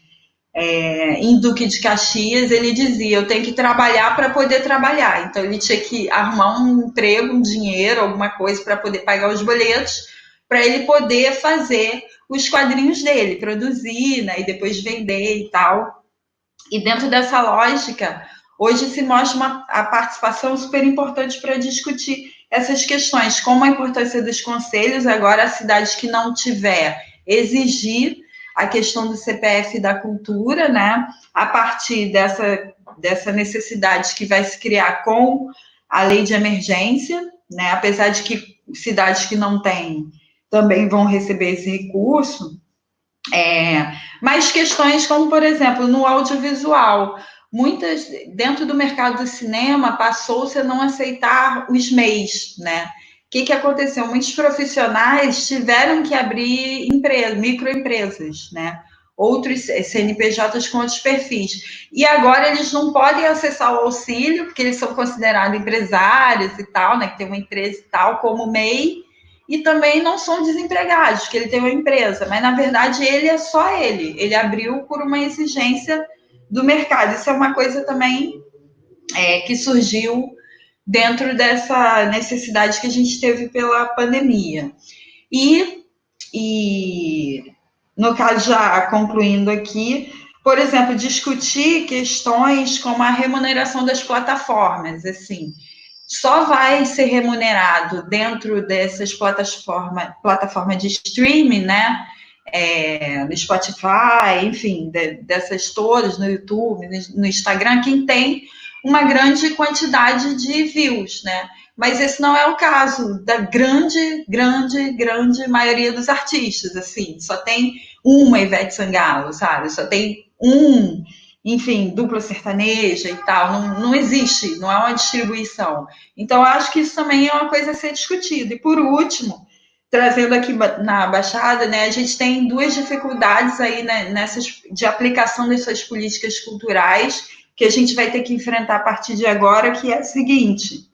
em Duque de Caxias, ele dizia, eu tenho que trabalhar para poder trabalhar. Então, ele tinha que arrumar um emprego, um dinheiro, alguma coisa para poder pagar os boletos, para ele poder fazer os quadrinhos dele, produzir, né, e depois vender e tal. E dentro dessa lógica, hoje se mostra a participação super importante para discutir essas questões, como a importância dos conselhos, agora a cidade que não tiver, exigir a questão do CPF da cultura, né, a partir dessa necessidade que vai se criar com a lei de emergência, né, apesar de que cidades que não têm também vão receber esse recurso, mas questões como, por exemplo, no audiovisual, muitas, dentro do mercado do cinema, passou-se a não aceitar os MEIs, né? O que aconteceu? Muitos profissionais tiveram que abrir microempresas, né? Outros CNPJs com outros perfis. E agora eles não podem acessar o auxílio, porque eles são considerados empresários e tal, né? Que tem uma empresa e tal, como MEI, e também não são desempregados, que ele tem uma empresa, mas na verdade ele é só ele abriu por uma exigência do mercado. Isso é uma coisa também que surgiu dentro dessa necessidade que a gente teve pela pandemia. E no caso, já concluindo aqui, por exemplo, discutir questões como a remuneração das plataformas, assim, só vai ser remunerado dentro dessas plataformas de streaming, né? No Spotify, enfim, dessas todas, no YouTube, no Instagram, quem tem uma grande quantidade de views, né? Mas esse não é o caso da grande maioria dos artistas, assim, só tem uma Ivete Sangalo, sabe? Só tem enfim, dupla sertaneja e tal, não existe, não há uma distribuição. Então, eu acho que isso também é uma coisa a ser discutida. E, por último, trazendo aqui na Baixada, né, a gente tem duas dificuldades aí, né, de aplicação dessas políticas culturais que a gente vai ter que enfrentar a partir de agora, que é a seguinte.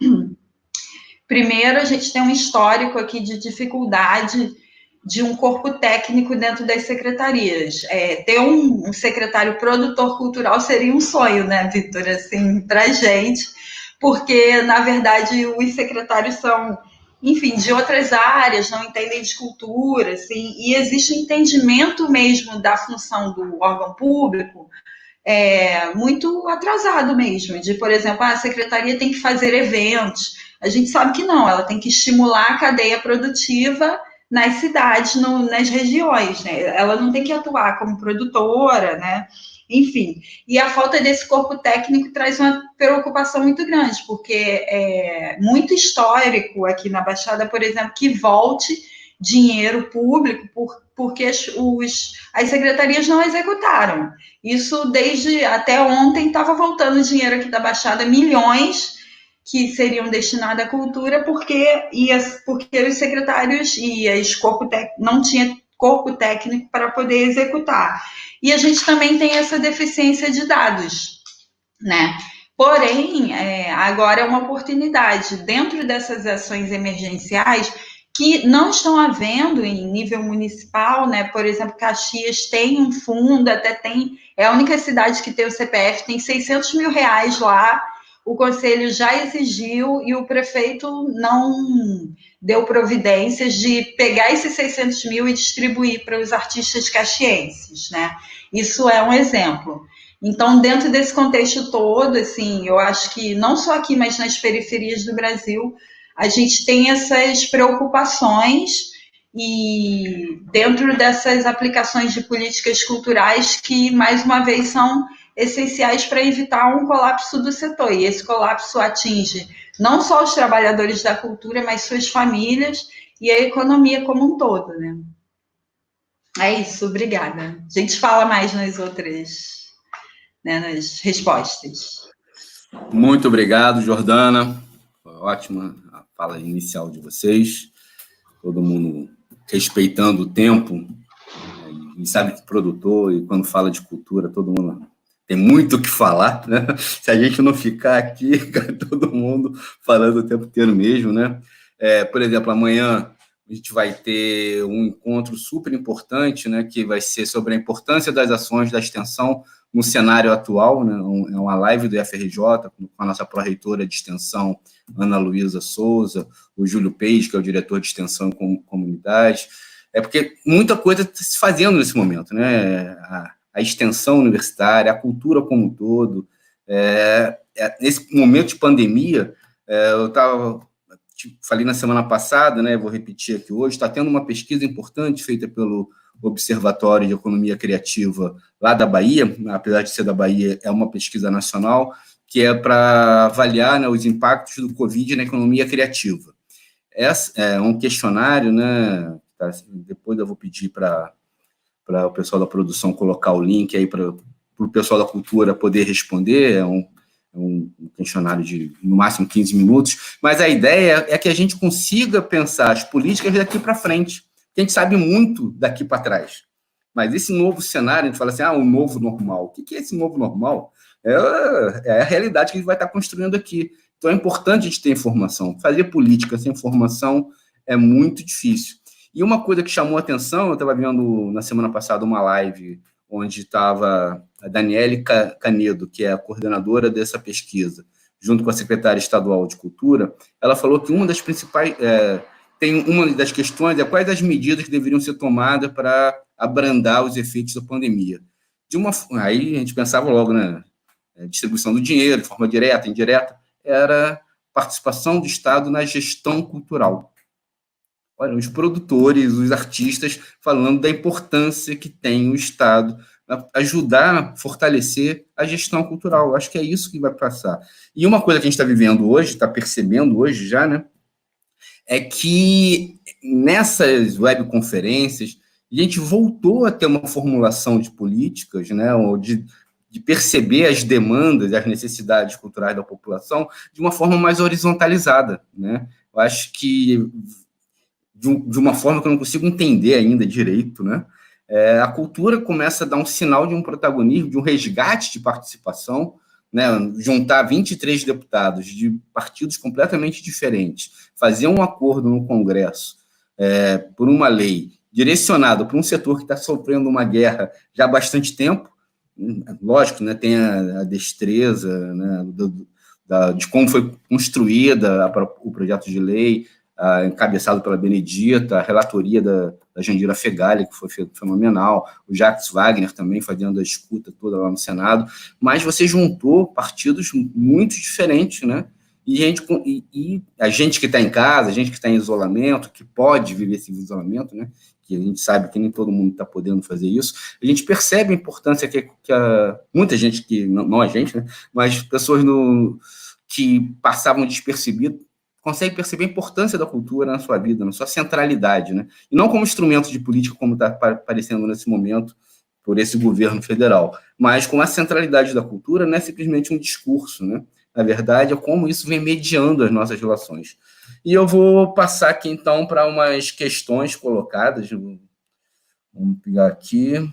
Primeiro, a gente tem um histórico aqui de dificuldade de um corpo técnico dentro das secretarias. Ter um secretário produtor cultural seria um sonho, né, Vitor, assim, para a gente, porque, na verdade, os secretários são, enfim, de outras áreas, não entendem de cultura, assim, e existe um entendimento mesmo da função do órgão público muito atrasado mesmo, de, por exemplo, a secretaria tem que fazer eventos. A gente sabe que não, ela tem que estimular a cadeia produtiva nas cidades, nas regiões, né? Ela não tem que atuar como produtora, né? Enfim, e a falta desse corpo técnico traz uma preocupação muito grande, porque é muito histórico aqui na Baixada, por exemplo, que volte dinheiro público porque as secretarias não executaram. Isso desde até ontem estava voltando dinheiro aqui da Baixada, milhões que seriam destinados à cultura, porque os secretários e não tinha corpo técnico para poder executar. E a gente também tem essa deficiência de dados, né? Porém, agora é uma oportunidade, dentro dessas ações emergenciais, que não estão havendo em nível municipal, né? Por exemplo, Caxias tem um fundo, é a única cidade que tem o CPF, tem 600 mil reais lá, o conselho já exigiu e o prefeito não deu providências de pegar esses 600 mil e distribuir para os artistas caxienses, né? Isso é um exemplo. Então, dentro desse contexto todo, assim, eu acho que não só aqui, mas nas periferias do Brasil, a gente tem essas preocupações e dentro dessas aplicações de políticas culturais que, mais uma vez, são essenciais para evitar um colapso do setor. E esse colapso atinge não só os trabalhadores da cultura, mas suas famílias e a economia como um todo, né? É isso, obrigada. A gente fala mais nas outras, né, nas respostas. Muito obrigado, Jordana. Foi ótima a fala inicial de vocês. Todo mundo respeitando o tempo. E sabe que produtor, e quando fala de cultura, todo mundo tem muito o que falar, né? Se a gente não ficar aqui, todo mundo falando o tempo inteiro mesmo, né? Por exemplo, amanhã a gente vai ter um encontro super importante, né? Que vai ser sobre a importância das ações da extensão no cenário atual, né? É uma live do FRJ com a nossa pró-reitora de extensão, Ana Luísa Souza, o Júlio Peix, que é o diretor de extensão e comunidade. Porque muita coisa está se fazendo nesse momento, né? A extensão universitária, a cultura como um todo. Nesse momento de pandemia, eu falei na semana passada, né? Vou repetir aqui hoje, está tendo uma pesquisa importante feita pelo Observatório de Economia Criativa lá da Bahia, apesar de ser da Bahia, é uma pesquisa nacional, que é para avaliar, né, os impactos do Covid na economia criativa. É um questionário, né? Depois eu vou pedir para o pessoal da produção colocar o link aí para o pessoal da cultura poder responder. É um questionário de, no máximo, 15 minutos. Mas a ideia é que a gente consiga pensar as políticas daqui para frente. A gente sabe muito daqui para trás. Mas esse novo cenário, a gente fala assim, o novo normal. O que é esse novo normal? É a realidade que a gente vai estar construindo aqui. Então, é importante a gente ter informação. Fazer política sem informação é muito difícil. E uma coisa que chamou a atenção, eu estava vendo na semana passada uma live onde estava a Daniele Canedo, que é a coordenadora dessa pesquisa, junto com a secretária estadual de Cultura. Ela falou que uma das principais... uma das questões é quais as medidas que deveriam ser tomadas para abrandar os efeitos da pandemia. Aí a gente pensava logo, né? Distribuição do dinheiro, de forma direta, indireta, era participação do Estado na gestão cultural. Olha, os produtores, os artistas, falando da importância que tem o Estado ajudar a fortalecer a gestão cultural. Acho que é isso que vai passar. E uma coisa que a gente está vivendo hoje, está percebendo hoje já, né, é que nessas webconferências a gente voltou a ter uma formulação de políticas, né, ou de perceber as demandas, as necessidades culturais da população de uma forma mais horizontalizada, né? Eu acho que de uma forma que eu não consigo entender ainda direito, né? A cultura começa a dar um sinal de um protagonismo, de um resgate de participação, né? Juntar 23 deputados de partidos completamente diferentes, fazer um acordo no Congresso por uma lei direcionada para um setor que está sofrendo uma guerra já há bastante tempo. Lógico, né? Tem a destreza, né, de como foi construída o projeto de lei, encabeçado pela Benedita, a relatoria da Jandira Fegali, que foi fenomenal, o Jacques Wagner também fazendo a escuta toda lá no Senado, mas você juntou partidos muito diferentes, né? E a gente que está em casa, a gente que está em isolamento, que pode viver esse isolamento, né? Que a gente sabe que nem todo mundo está podendo fazer isso, a gente percebe a importância que muita gente, que não a gente, né? Mas pessoas que passavam despercebidas, consegue perceber a importância da cultura na sua vida, na sua centralidade, né? E não como instrumento de política, como está aparecendo nesse momento por esse governo federal, mas com a centralidade da cultura não é simplesmente um discurso, né? Na verdade, é como isso vem mediando as nossas relações. E eu vou passar aqui, então, para umas questões colocadas. Vamos pegar aqui.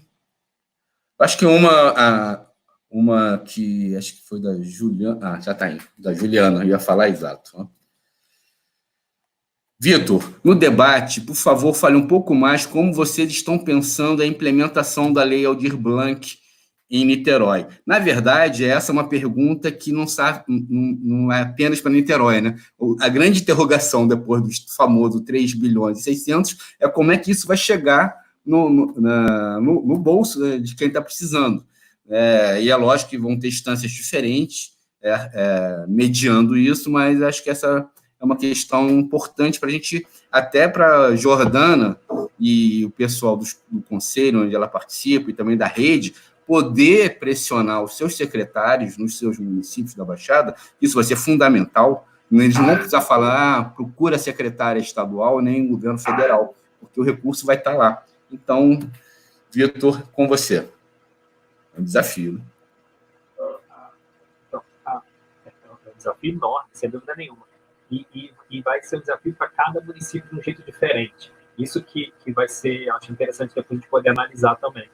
Acho que uma que acho que foi da Juliana. Já está aí, da Juliana, eu ia falar exato. Vitor, no debate, por favor, fale um pouco mais como vocês estão pensando a implementação da Lei Aldir Blanc em Niterói. Na verdade, essa é uma pergunta que não é apenas para Niterói, né? A grande interrogação depois do famoso 3 bilhões e 600 é como é que isso vai chegar no bolso, né, de quem está precisando. E é lógico que vão ter instâncias diferentes mediando isso, mas acho que essa é uma questão importante para a gente, até para a Jordana e o pessoal do conselho, onde ela participa, e também da rede, poder pressionar os seus secretários nos seus municípios da Baixada. Isso vai ser fundamental. Eles não vão precisar falar, procura a secretária estadual, nem o governo federal, porque o recurso vai estar lá. Então, Vitor, com você. É um desafio. Né? É um desafio enorme, sem dúvida nenhuma. E vai ser um desafio para cada município de um jeito diferente. Isso que vai ser, acho interessante depois a gente poder analisar também.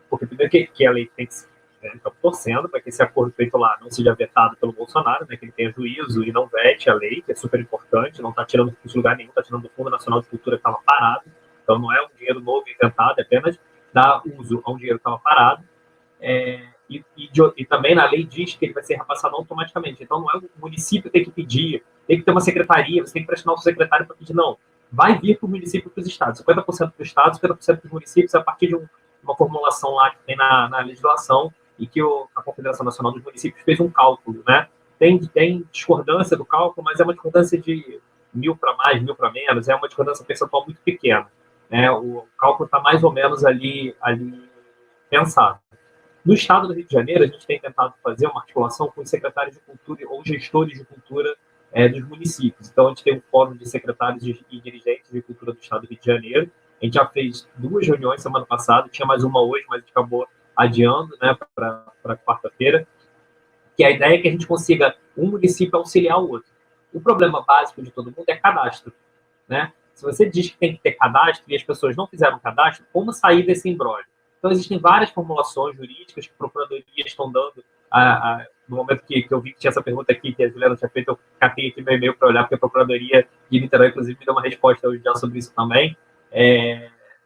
Porque primeiro que a lei tem que ser, né, estamos torcendo para que esse acordo feito lá não seja vetado pelo Bolsonaro, né, que ele tenha juízo e não vete a lei, que é super importante, não está tirando de lugar nenhum, está tirando do Fundo Nacional de Cultura que estava parado. Então não é um dinheiro novo inventado, é apenas dar uso a um dinheiro que estava parado. E também na lei diz que ele vai ser repassado automaticamente. Então não é o município que tem que pedir, tem que ter uma secretaria, você tem que pressionar o secretário para pedir, não. Vai vir para o município e para os estados. 50% para o estado, 50% para os municípios, a partir de uma formulação lá que tem na legislação e que a Confederação Nacional dos Municípios fez um cálculo, né? Tem discordância do cálculo, mas é uma discordância de 1.000 para mais, 1.000 para menos, é uma discordância percentual muito pequena. Né? O cálculo está mais ou menos ali pensado. No estado do Rio de Janeiro, a gente tem tentado fazer uma articulação com os secretários de cultura ou gestores de cultura dos municípios. Então, a gente tem um fórum de secretários e dirigentes de cultura do estado do Rio de Janeiro. A gente já fez 2 reuniões semana passada, tinha mais uma hoje, mas a gente acabou adiando, né, para quarta-feira. Que a ideia é que a gente consiga um município auxiliar o outro. O problema básico de todo mundo é cadastro, né? Se você diz que tem que ter cadastro e as pessoas não fizeram cadastro, como sair desse imbróglio? Então, existem várias formulações jurídicas que procuradorias estão dando. No momento que eu vi que tinha essa pergunta aqui, que a Juliana tinha feito, eu catei aqui meu e-mail para olhar, porque a Procuradoria de Niterói, inclusive, me deu uma resposta hoje já sobre isso também,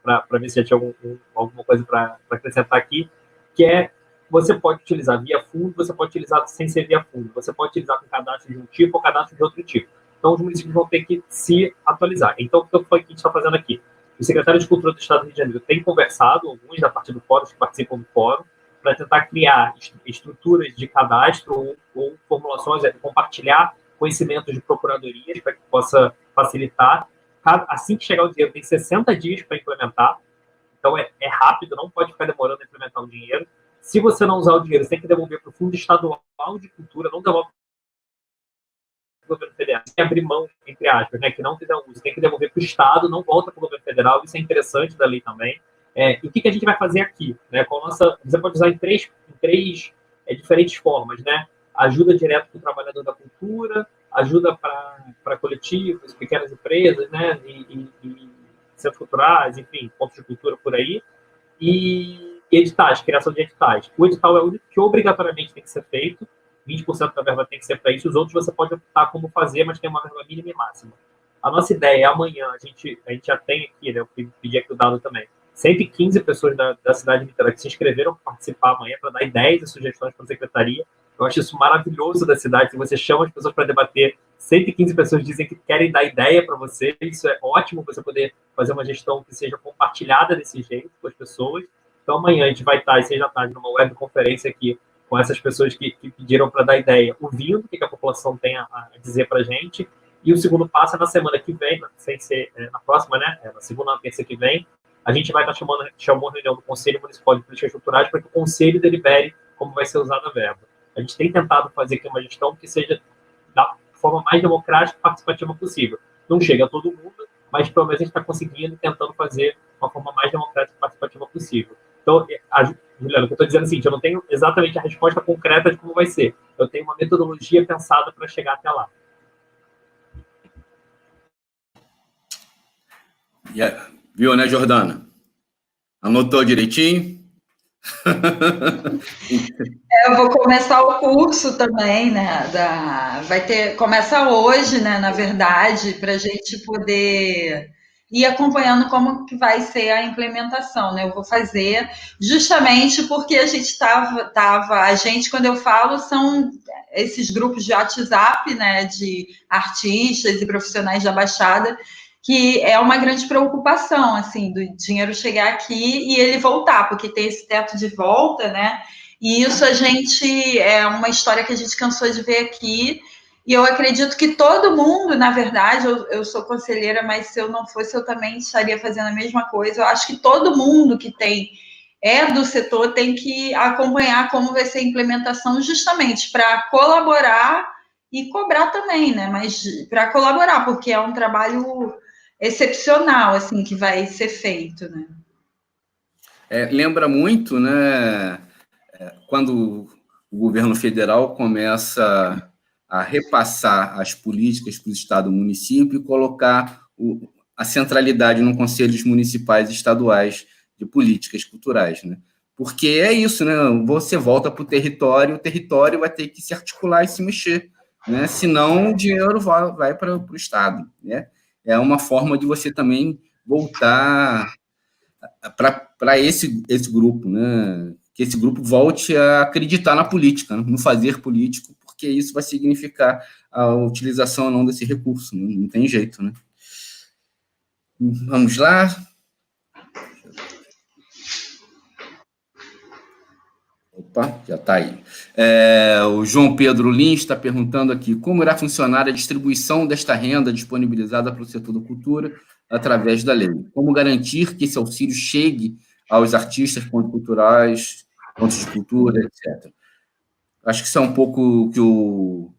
para ver se já tinha alguma coisa para acrescentar aqui, que é, você pode utilizar via fundo, você pode utilizar sem ser via fundo, você pode utilizar com cadastro de um tipo ou cadastro de outro tipo. Então, os municípios vão ter que se atualizar. Então, o que a gente está fazendo aqui? O secretário de Cultura do Estado do Rio de Janeiro tem conversado, alguns da parte do fórum, que participam do fórum, para tentar criar estruturas de cadastro ou formulações, compartilhar conhecimentos de procuradorias para que possa facilitar. Assim que chegar o dinheiro, tem 60 dias para implementar. Então, é rápido, não pode ficar demorando a implementar o dinheiro. Se você não usar o dinheiro, você tem que devolver para o Fundo Estadual de Cultura, não devolve para o governo federal. Tem que abrir mão, entre aspas, né, que não fizer uso. Tem que devolver para o Estado, não volta para o governo federal. Isso é interessante da lei também. E o que a gente vai fazer aqui? Né? Você pode usar em três diferentes formas. Né? Ajuda direto para o trabalhador da cultura, ajuda para coletivos, pequenas empresas, né? e centros culturais, enfim, pontos de cultura por aí, e editais, criação de editais. O edital é o único que obrigatoriamente tem que ser feito, 20% da verba tem que ser para isso, os outros você pode optar como fazer, mas tem uma verba mínima e máxima. A nossa ideia é amanhã, a gente já tem aqui, né, eu pedi aqui o dado também, 115 pessoas da cidade de Niterói que se inscreveram para participar amanhã, para dar ideias e sugestões para a secretaria. Eu acho isso maravilhoso da cidade, se você chama as pessoas para debater, 115 pessoas dizem que querem dar ideia para você, isso é ótimo, você poder fazer uma gestão que seja compartilhada desse jeito com as pessoas. Então amanhã a gente vai estar, às 6 da tarde, numa webconferência aqui, com essas pessoas que pediram para dar ideia, ouvindo o que a população tem a dizer para a gente, e o segundo passo é na semana que vem, sem ser na próxima, né? Na segunda ou na terça que vem, a gente vai estar chamando a reunião do Conselho Municipal de Políticas Culturais para que o Conselho delibere como vai ser usada a verba. A gente tem tentado fazer aqui uma gestão que seja forma mais democrática e participativa possível. Não chega a todo mundo, mas pelo menos a gente está conseguindo, tentando fazer uma forma mais democrática e participativa possível. Então, Juliana, o que eu estou dizendo é o seguinte, eu não tenho exatamente a resposta concreta de como vai ser. Eu tenho uma metodologia pensada para chegar até lá. Viu, né, Jordana? Anotou direitinho? Eu vou começar o curso também, né? Começa hoje, né? Na verdade, para a gente poder ir acompanhando como que vai ser a implementação, né? Eu vou fazer justamente porque a gente quando eu falo, são esses grupos de WhatsApp, né? De artistas e profissionais da Baixada, que é uma grande preocupação, assim, do dinheiro chegar aqui e ele voltar, porque tem esse teto de volta, né? E isso é uma história que a gente cansou de ver aqui. E eu acredito que todo mundo, na verdade, eu sou conselheira, mas se eu não fosse, eu também estaria fazendo a mesma coisa. Eu acho que todo mundo que é do setor tem que acompanhar como vai ser a implementação, justamente para colaborar e cobrar também, né? Mas para colaborar, porque é um trabalho excepcional, assim, que vai ser feito, né? Lembra muito, né, quando o governo federal começa a repassar as políticas para o Estado e município e colocar a centralidade no conselhos municipais e estaduais de políticas culturais, né? Porque é isso, né? Você volta para o território vai ter que se articular e se mexer, né? Senão o dinheiro vai para o Estado, né? É uma forma de você também voltar para esse grupo, né? Que esse grupo volte a acreditar na política, né? No fazer político, porque isso vai significar a utilização ou não desse recurso, né? Não tem jeito, né? Vamos lá. Opa, já está aí. O João Pedro Lins está perguntando aqui como irá funcionar a distribuição desta renda disponibilizada para o setor da cultura através da lei. Como garantir que esse auxílio chegue aos artistas, pontos culturais, pontos de cultura, etc. Acho que isso é um pouco o que o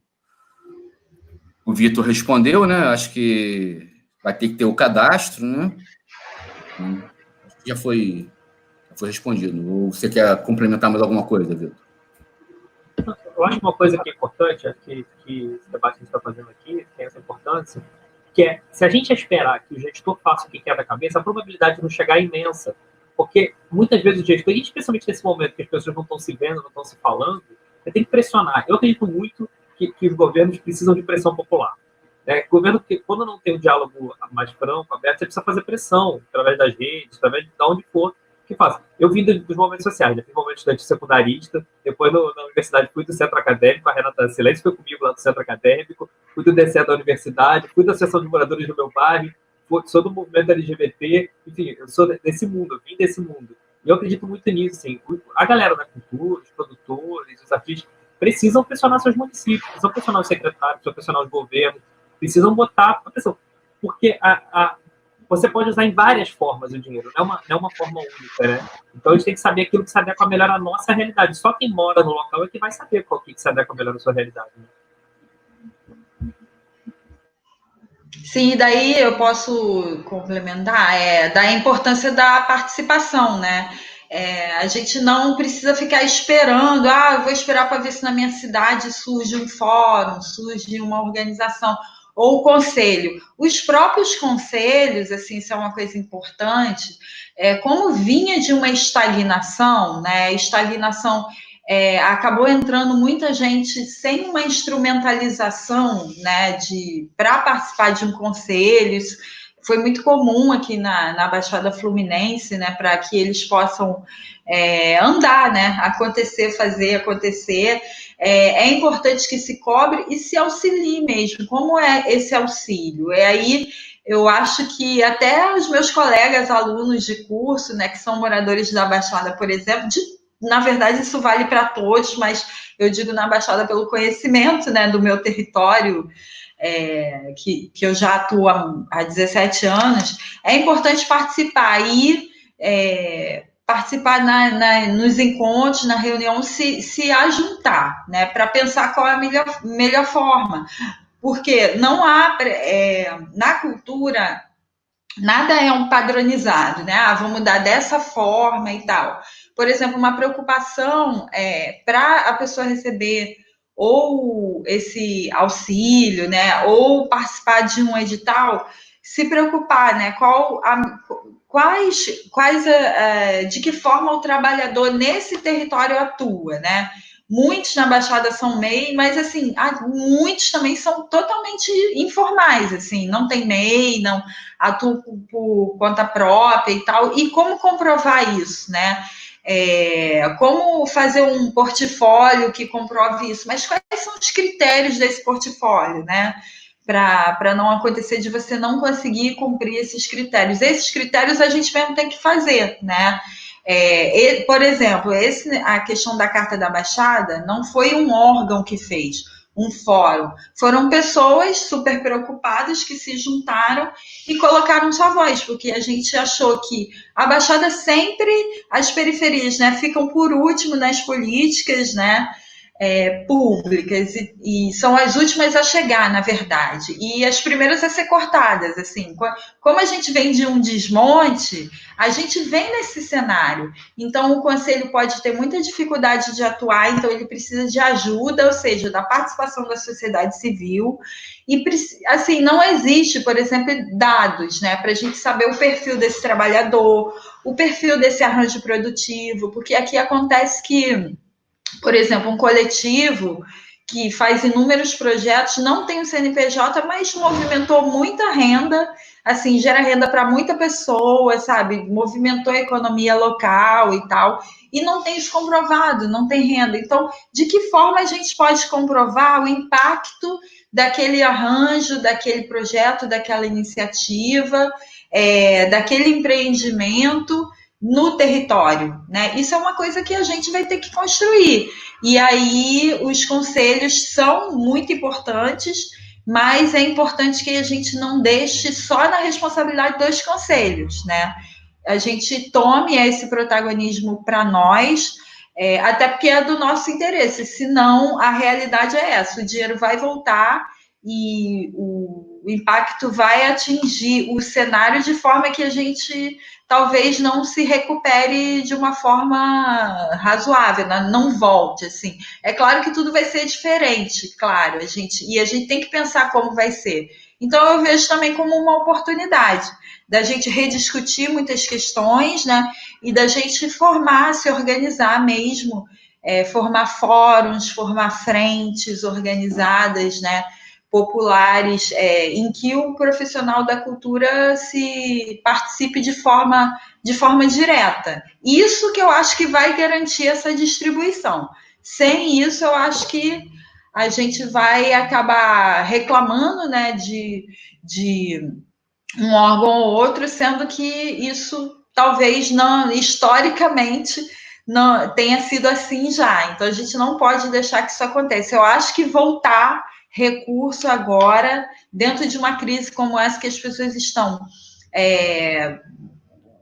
Vitor respondeu, né? Acho que vai ter que ter o cadastro, né? Acho que já foi respondido. Ou você quer complementar mais alguma coisa, Vitor? Eu acho uma coisa que é importante, acho que esse debate que a gente está fazendo aqui tem essa importância, que é, se a gente esperar que o gestor faça o que quer da cabeça, a probabilidade de não chegar é imensa. Porque muitas vezes o gestor, e especialmente nesse momento que as pessoas não estão se vendo, não estão se falando, você tem que pressionar. Eu acredito muito que os governos precisam de pressão popular. Governo que, quando não tem um diálogo mais franco, aberto, você precisa fazer pressão através das redes, através de onde for que faça. Eu vim dos movimentos sociais, né? Fiz momento estudante secundarista, depois na universidade fui do centro acadêmico, a Renata Silêncio foi comigo lá do centro acadêmico, fui do DCE da universidade, fui da Associação de Moradores do meu bairro, sou do movimento LGBT, enfim, eu sou desse mundo, eu vim desse mundo. E eu acredito muito nisso, assim. A galera da cultura, os produtores, os artistas, precisam pressionar seus municípios, precisam pressionar os secretários, precisam pressionar os governos, precisam botar a pressão. Porque você pode usar em várias formas o dinheiro, não é uma forma única, né? Então a gente tem que saber aquilo que se adequa melhor à nossa realidade. Só quem mora no local é que vai saber qual que se adequa melhor à sua realidade. Né? Sim, daí eu posso complementar, da importância da participação, né? A gente não precisa ficar esperando, eu vou esperar para ver se na minha cidade surge um fórum, surge uma organização, ou o conselho. Os próprios conselhos, assim, isso é uma coisa importante, como vinha de uma estagnação, né? Estagnação acabou entrando muita gente sem uma instrumentalização, né, para participar de um conselho. Isso foi muito comum aqui na Baixada Fluminense, né, para que eles possam andar, né, fazer acontecer. É importante que se cobre e se auxilie mesmo. Como é esse auxílio? Aí eu acho que até os meus colegas alunos de curso, né, que são moradores da Baixada, por exemplo, na verdade isso vale para todos, mas eu digo na Baixada pelo conhecimento, né, do meu território, que eu já atuo há 17 anos, é importante participar e participar nos encontros, na reunião, se ajuntar, né, para pensar qual é a melhor forma. porque não há, na cultura, nada é um padronizado, né? Ah, vou mudar dessa forma e tal. Por exemplo, uma preocupação para a pessoa receber ou esse auxílio, né? Ou participar de um edital, se preocupar, né? De que forma o trabalhador nesse território atua, né? Muitos na Baixada são MEI, mas assim, muitos também são totalmente informais, assim, não tem MEI, não atuam por conta própria e tal. E como comprovar isso, né? Como fazer um portfólio que comprove isso? Mas quais são os critérios desse portfólio, né? Para não acontecer de você não conseguir cumprir esses critérios. Esses critérios a gente mesmo tem que fazer, né? Por exemplo, a questão da Carta da Baixada não foi um órgão que fez, um fórum. Foram pessoas super preocupadas que se juntaram e colocaram sua voz, porque a gente achou que a Baixada sempre, as periferias, né, ficam por último nas políticas, né? Públicas e são as últimas a chegar, na verdade, e as primeiras a ser cortadas, assim, como a gente vem de um desmonte, a gente vem nesse cenário, então o Conselho pode ter muita dificuldade de atuar, então ele precisa de ajuda, ou seja, da participação da sociedade civil, e assim, não existe, por exemplo, dados, né, para a gente saber o perfil desse trabalhador, o perfil desse arranjo produtivo, porque aqui acontece que, por exemplo, um coletivo que faz inúmeros projetos, não tem o CNPJ, mas movimentou muita renda, assim, gera renda para muita pessoa, sabe? Movimentou a economia local e tal, e não tem isso comprovado, não tem renda. Então, de que forma a gente pode comprovar o impacto daquele arranjo, daquele projeto, daquela iniciativa, daquele empreendimento no território, né? Isso é uma coisa que a gente vai ter que construir. E aí os conselhos são muito importantes, mas é importante que a gente não deixe só na responsabilidade dos conselhos, né? A gente tome esse protagonismo para nós, até porque é do nosso interesse, senão a realidade é essa, o dinheiro vai voltar e o impacto vai atingir o cenário de forma que a gente talvez não se recupere de uma forma razoável, né? Não volte, assim. É claro que tudo vai ser diferente, claro, a gente tem que pensar como vai ser. Então eu vejo também como uma oportunidade da gente rediscutir muitas questões, né? E da gente formar, se organizar mesmo, formar fóruns, formar frentes organizadas, né? Populares, em que o profissional da cultura se participe de forma direta. Isso que eu acho que vai garantir essa distribuição. Sem isso, eu acho que a gente vai acabar reclamando, né, de um órgão ou outro, sendo que isso talvez não, historicamente, não tenha sido assim já. Então a gente não pode deixar que isso aconteça. Eu acho que voltar recurso agora, dentro de uma crise como essa que as pessoas estão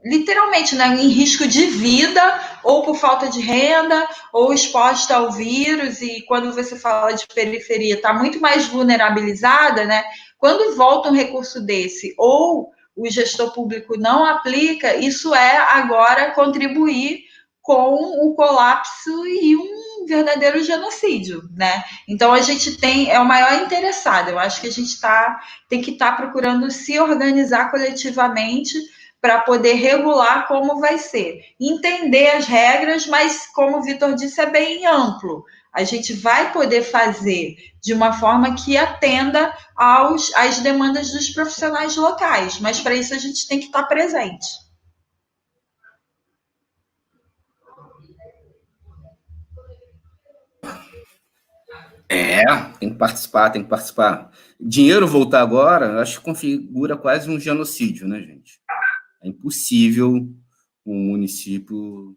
literalmente, né, em risco de vida, ou por falta de renda, ou exposta ao vírus, e quando você fala de periferia, está muito mais vulnerabilizada, né? Quando volta um recurso desse, ou o gestor público não aplica, isso é agora contribuir com o colapso e um verdadeiro genocídio, né? Então a gente é o maior interessado. Eu acho que a gente tem que estar procurando se organizar coletivamente para poder regular como vai ser. Entender as regras, mas, como o Vitor disse, é bem amplo. A gente vai poder fazer de uma forma que atenda às demandas dos profissionais locais, mas para isso a gente tem que estar presente. Tem que participar, tem que participar. Dinheiro voltar agora, acho que configura quase um genocídio, né, gente? É impossível um município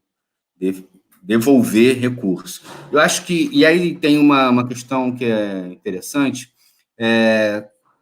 devolver recursos. Eu acho que, e aí tem uma questão que é interessante,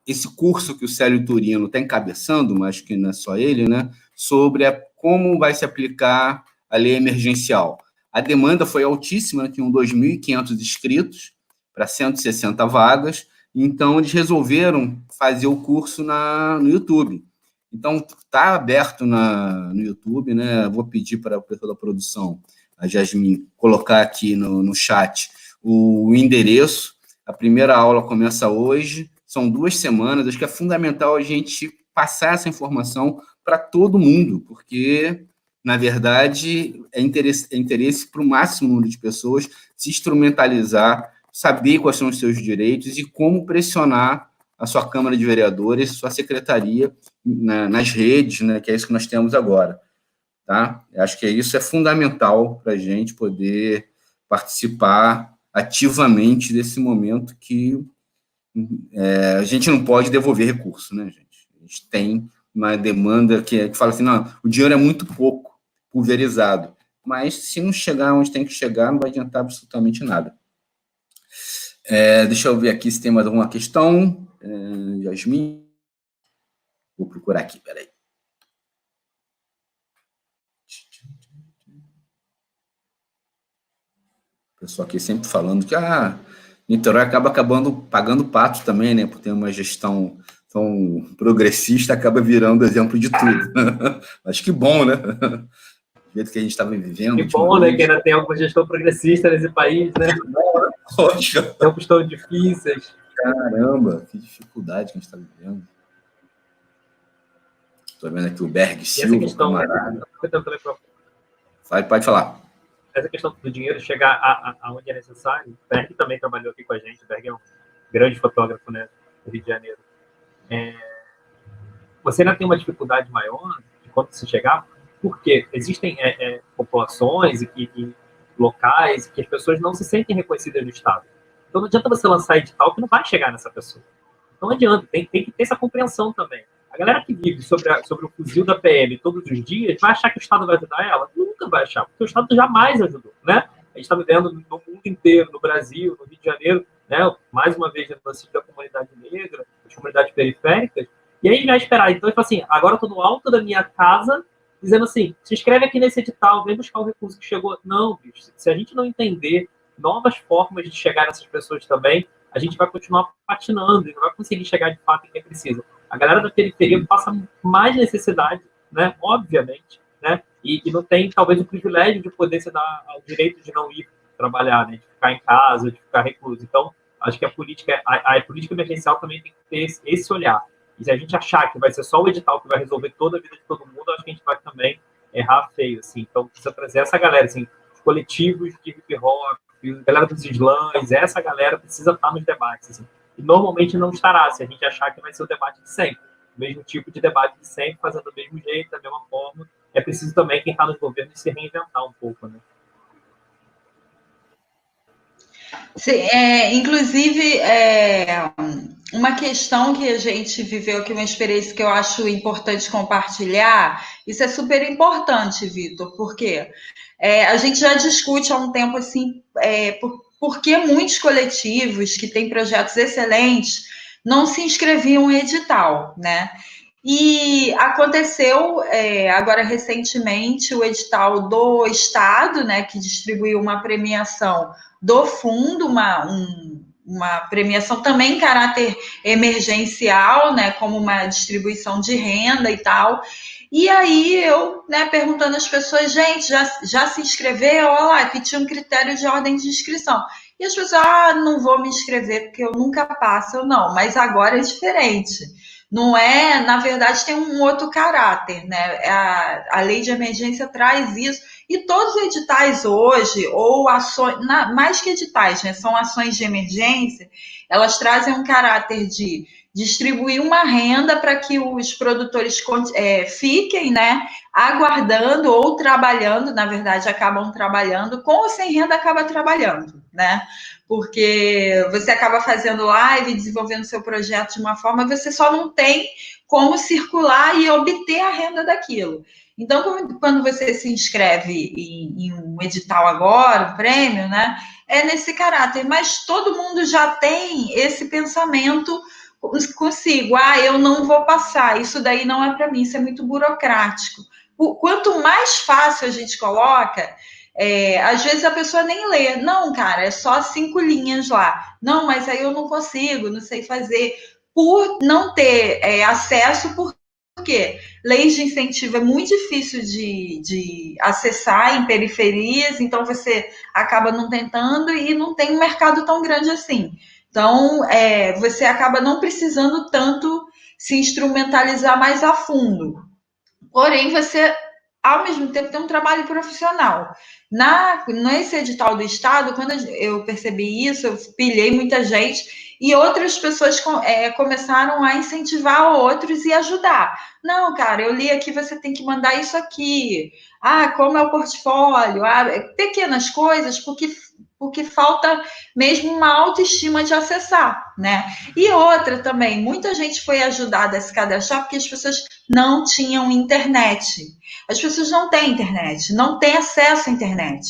esse curso que o Célio Turino está encabeçando, mas que não é só ele, né, sobre como vai se aplicar a lei emergencial. A demanda foi altíssima, tinham 2.500 inscritos para 160 vagas, Então, eles resolveram fazer o curso no YouTube. Então, está aberto no YouTube, né? Vou pedir para o pessoal da produção, a Jasmine, colocar aqui no chat o endereço. A primeira aula começa hoje, são 2 semanas. Acho que é fundamental a gente passar essa informação para todo mundo, porque, na verdade, é interesse para o máximo número de pessoas se instrumentalizar, saber quais são os seus direitos e como pressionar a sua Câmara de Vereadores, sua secretaria nas redes, né, que é isso que nós temos agora. Tá? Eu acho que isso é fundamental para a gente poder participar ativamente desse momento que a gente não pode devolver recurso, né, gente? A gente tem uma demanda que fala assim, não, o dinheiro é muito pouco pulverizado, mas se não chegar onde tem que chegar, não vai adiantar absolutamente nada. Deixa eu ver aqui se tem mais alguma questão. Jasmine. Vou procurar aqui, peraí. O pessoal aqui sempre falando que Niterói acaba pagando pato também, né? Por ter uma gestão tão progressista, acaba virando exemplo de tudo. Acho que bom, né? Do jeito que a gente estava vivendo. Que bom, né? Que ainda tem alguma gestão progressista nesse país, né? Poxa. Tempos tão difíceis. Caramba, que dificuldade que a gente está vivendo. Estou vendo aqui o Berg Silva. Essa questão, pode falar. Essa questão do dinheiro chegar aonde é necessário. O Berg também trabalhou aqui com a gente. O Berg é um grande fotógrafo, né, do Rio de Janeiro. Você ainda tem uma dificuldade maior de quando se chegar, porque existem populações e locais que as pessoas não se sentem reconhecidas no Estado. Então não adianta você lançar edital que não vai chegar nessa pessoa. Não adianta, tem que ter essa compreensão também. A galera que vive sobre o fuzil da PM todos os dias vai achar que o Estado vai ajudar ela? Nunca vai achar, porque o Estado jamais ajudou, né? A gente está vivendo no mundo inteiro, no Brasil, no Rio de Janeiro, né? Mais uma vez, genocídio da comunidade negra, das comunidades periféricas, e aí já esperar. Então, ele fala assim, agora eu estou no alto da minha casa, dizendo assim, se inscreve aqui nesse edital, vem buscar o recurso que chegou. Não, bicho, se a gente não entender novas formas de chegar nessas pessoas também, a gente vai continuar patinando e não vai conseguir chegar de fato em quem precisa. A galera da periferia passa mais necessidade, né? Obviamente, né? E não tem, talvez, o privilégio de poder se dar o direito de não ir trabalhar, né? De ficar em casa, de ficar recluso. Então, acho que a política emergencial também tem que ter esse olhar. E se a gente achar que vai ser só o edital que vai resolver toda a vida de todo mundo, acho que a gente vai também errar feio, assim. Então, precisa trazer essa galera, assim, os coletivos de hip hop, a galera dos slams, essa galera precisa estar nos debates, assim. E normalmente não estará, se a gente achar que vai ser o debate de sempre. O mesmo tipo de debate de sempre, fazendo do mesmo jeito, da mesma forma. É preciso também quem está nos governos se reinventar um pouco, né? Sim, inclusive, uma questão que a gente viveu aqui, uma experiência que eu acho importante compartilhar, isso é super importante, Vitor, porque a gente já discute há um tempo, assim, por que muitos coletivos que têm projetos excelentes não se inscreviam em edital, né? E aconteceu agora recentemente o edital do Estado, né, que distribuiu uma premiação do fundo, uma premiação também em caráter emergencial, né, como uma distribuição de renda e tal. E aí eu, né, perguntando às pessoas, gente, já se inscreveu? Olha lá, que tinha um critério de ordem de inscrição. E as pessoas, não vou me inscrever porque eu nunca passo. Eu não, mas agora é diferente. Não é, na verdade, tem um outro caráter, né? A lei de emergência traz isso. E todos os editais hoje, ou ações, mais que editais, né? São ações de emergência, elas trazem um caráter de distribuir uma renda para que os produtores fiquem, né, aguardando ou trabalhando, na verdade, acabam trabalhando, com ou sem renda acaba trabalhando, né? Porque você acaba fazendo live, desenvolvendo seu projeto de uma forma, você só não tem como circular e obter a renda daquilo. Então, quando você se inscreve em um edital agora, um prêmio, né, é nesse caráter, mas todo mundo já tem esse pensamento consigo, eu não vou passar, isso daí não é para mim, isso é muito burocrático. Quanto mais fácil a gente coloca, Às vezes a pessoa nem lê. Não, cara, é só 5 linhas lá. Não, mas aí eu não consigo, não sei fazer. Por não ter acesso, porque leis de incentivo é muito difícil de acessar em periferias, então você acaba não tentando e não tem um mercado tão grande assim. Então, você acaba não precisando tanto se instrumentalizar mais a fundo. Porém, você, ao mesmo tempo, tem um trabalho profissional. Nesse edital do Estado, quando eu percebi isso, eu pilhei muita gente e outras pessoas começaram a incentivar outros e ajudar. Não, cara, eu li aqui, você tem que mandar isso aqui. Ah, como é o portfólio? Ah, pequenas coisas, porque falta mesmo uma autoestima de acessar, né? E outra também, muita gente foi ajudada a se cadastrar porque as pessoas não tinham internet. As pessoas não têm internet, não têm acesso à internet,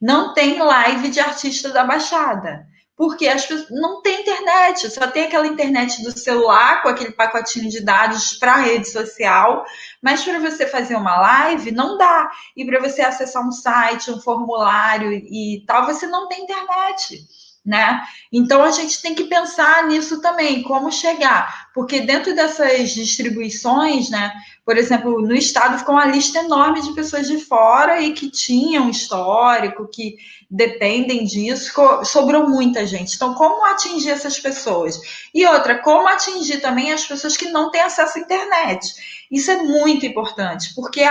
não tem live de artista da Baixada. Porque as pessoas não têm internet, só tem aquela internet do celular com aquele pacotinho de dados para a rede social, mas para você fazer uma live não dá. E para você acessar um site, um formulário e tal, você não tem internet, né? Então a gente tem que pensar nisso também, como chegar, porque dentro dessas distribuições, né? Por exemplo, no estado ficou uma lista enorme de pessoas de fora e que tinham histórico, que dependem disso, sobrou muita gente. Então, como atingir essas pessoas? E outra, como atingir também as pessoas que não têm acesso à internet? Isso é muito importante, porque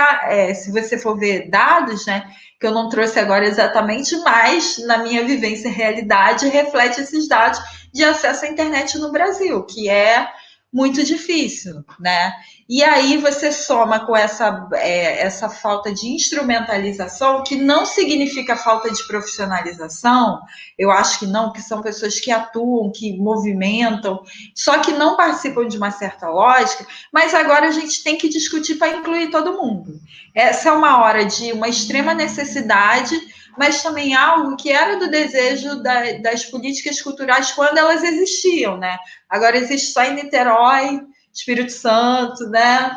se você for ver dados, né, que eu não trouxe agora exatamente, mas na minha vivência e realidade reflete esses dados de acesso à internet no Brasil, que é muito difícil, né? E aí você soma com essa falta de instrumentalização, que não significa falta de profissionalização, eu acho que não, que são pessoas que atuam, que movimentam, só que não participam de uma certa lógica, mas agora a gente tem que discutir para incluir todo mundo. Essa é uma hora de uma extrema necessidade, mas também algo que era do desejo das políticas culturais quando elas existiam, né? Agora existe só em Niterói, Espírito Santo, né?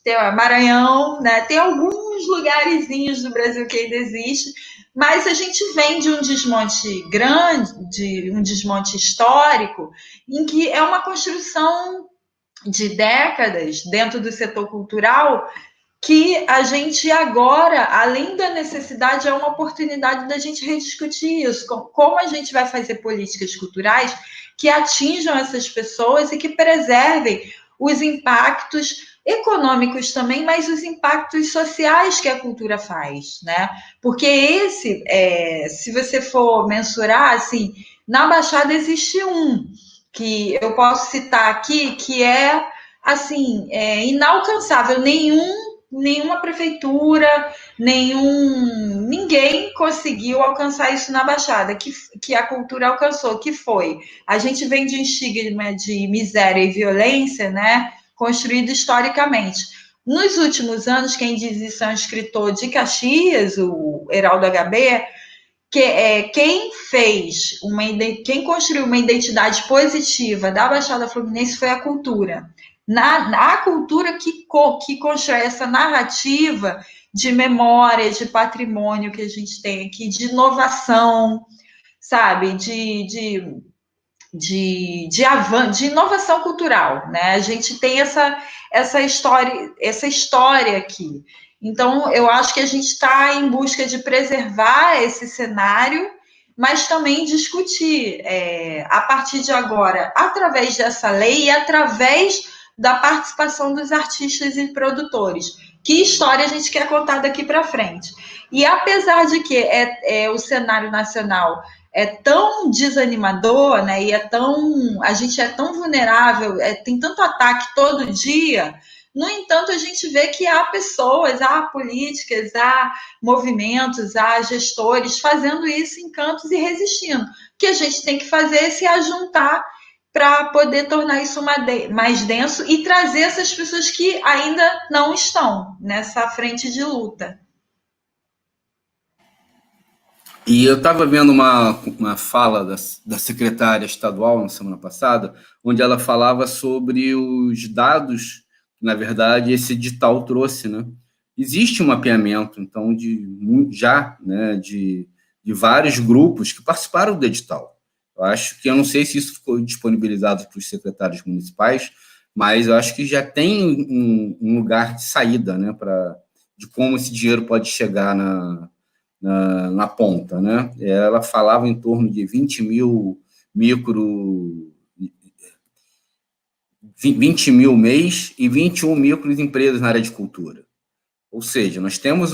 Tem Maranhão, né? Tem alguns lugarzinhos do Brasil que ainda existe, mas a gente vem de um desmonte grande, de um desmonte histórico, em que é uma construção de décadas dentro do setor cultural que a gente agora, além da necessidade, é uma oportunidade da gente rediscutir isso, como a gente vai fazer políticas culturais que atinjam essas pessoas e que preservem os impactos econômicos também, mas os impactos sociais que a cultura faz, né? Porque se você for mensurar, assim, na Baixada existe que eu posso citar aqui, que é assim, inalcançável. Nenhuma prefeitura, ninguém conseguiu alcançar isso na Baixada, que a cultura alcançou, que foi. A gente vem de um estigma de miséria e violência, né, construído historicamente. Nos últimos anos, quem diz isso é um escritor de Caxias, o Heraldo HB, quem construiu uma identidade positiva da Baixada Fluminense foi a cultura. A cultura que constrói essa narrativa de memória, de patrimônio que a gente tem aqui, de inovação, sabe? De inovação cultural, né? A gente tem essa história aqui. Então, eu acho que a gente está em busca de preservar esse cenário, mas também discutir a partir de agora, através dessa lei e através da participação dos artistas e produtores. Que história a gente quer contar daqui para frente? E apesar de que o cenário nacional é tão desanimador, né? E a gente é tão vulnerável, tem tanto ataque todo dia. No entanto, a gente vê que há pessoas, há políticas, há movimentos, há gestores fazendo isso em cantos e resistindo. O que a gente tem que fazer é se ajuntar para poder tornar isso mais denso e trazer essas pessoas que ainda não estão nessa frente de luta. E eu estava vendo uma fala da secretária estadual na semana passada, onde ela falava sobre os dados que, na verdade, esse edital trouxe, né? existe um mapeamento, então, de vários grupos que participaram do edital. Eu não sei se isso ficou disponibilizado para os secretários municipais, mas eu acho que já tem um lugar de saída, né, de como esse dinheiro pode chegar na ponta, né? Ela falava em torno de 20 mil mês e 21 microempresas na área de cultura. Ou seja, nós temos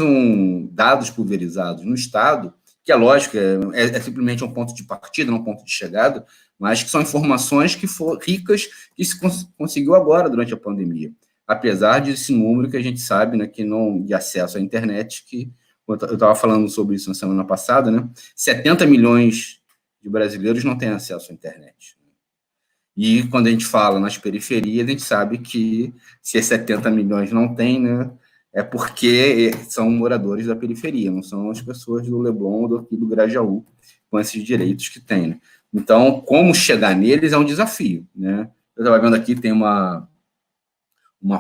dados pulverizados no Estado, que é lógico, é simplesmente um ponto de partida, não um ponto de chegada, mas que são informações que foram ricas, que se conseguiu agora, durante a pandemia. Apesar desse número que a gente sabe, né, que não, de acesso à internet, que eu estava falando sobre isso na semana passada, né, 70 milhões de brasileiros não têm acesso à internet. E quando a gente fala nas periferias, a gente sabe que se 70 milhões não tem, né, é porque são moradores da periferia, não são as pessoas do Leblon ou do Grajaú com esses direitos que têm, né? Então, como chegar neles é um desafio, né? Eu estava vendo aqui, tem uma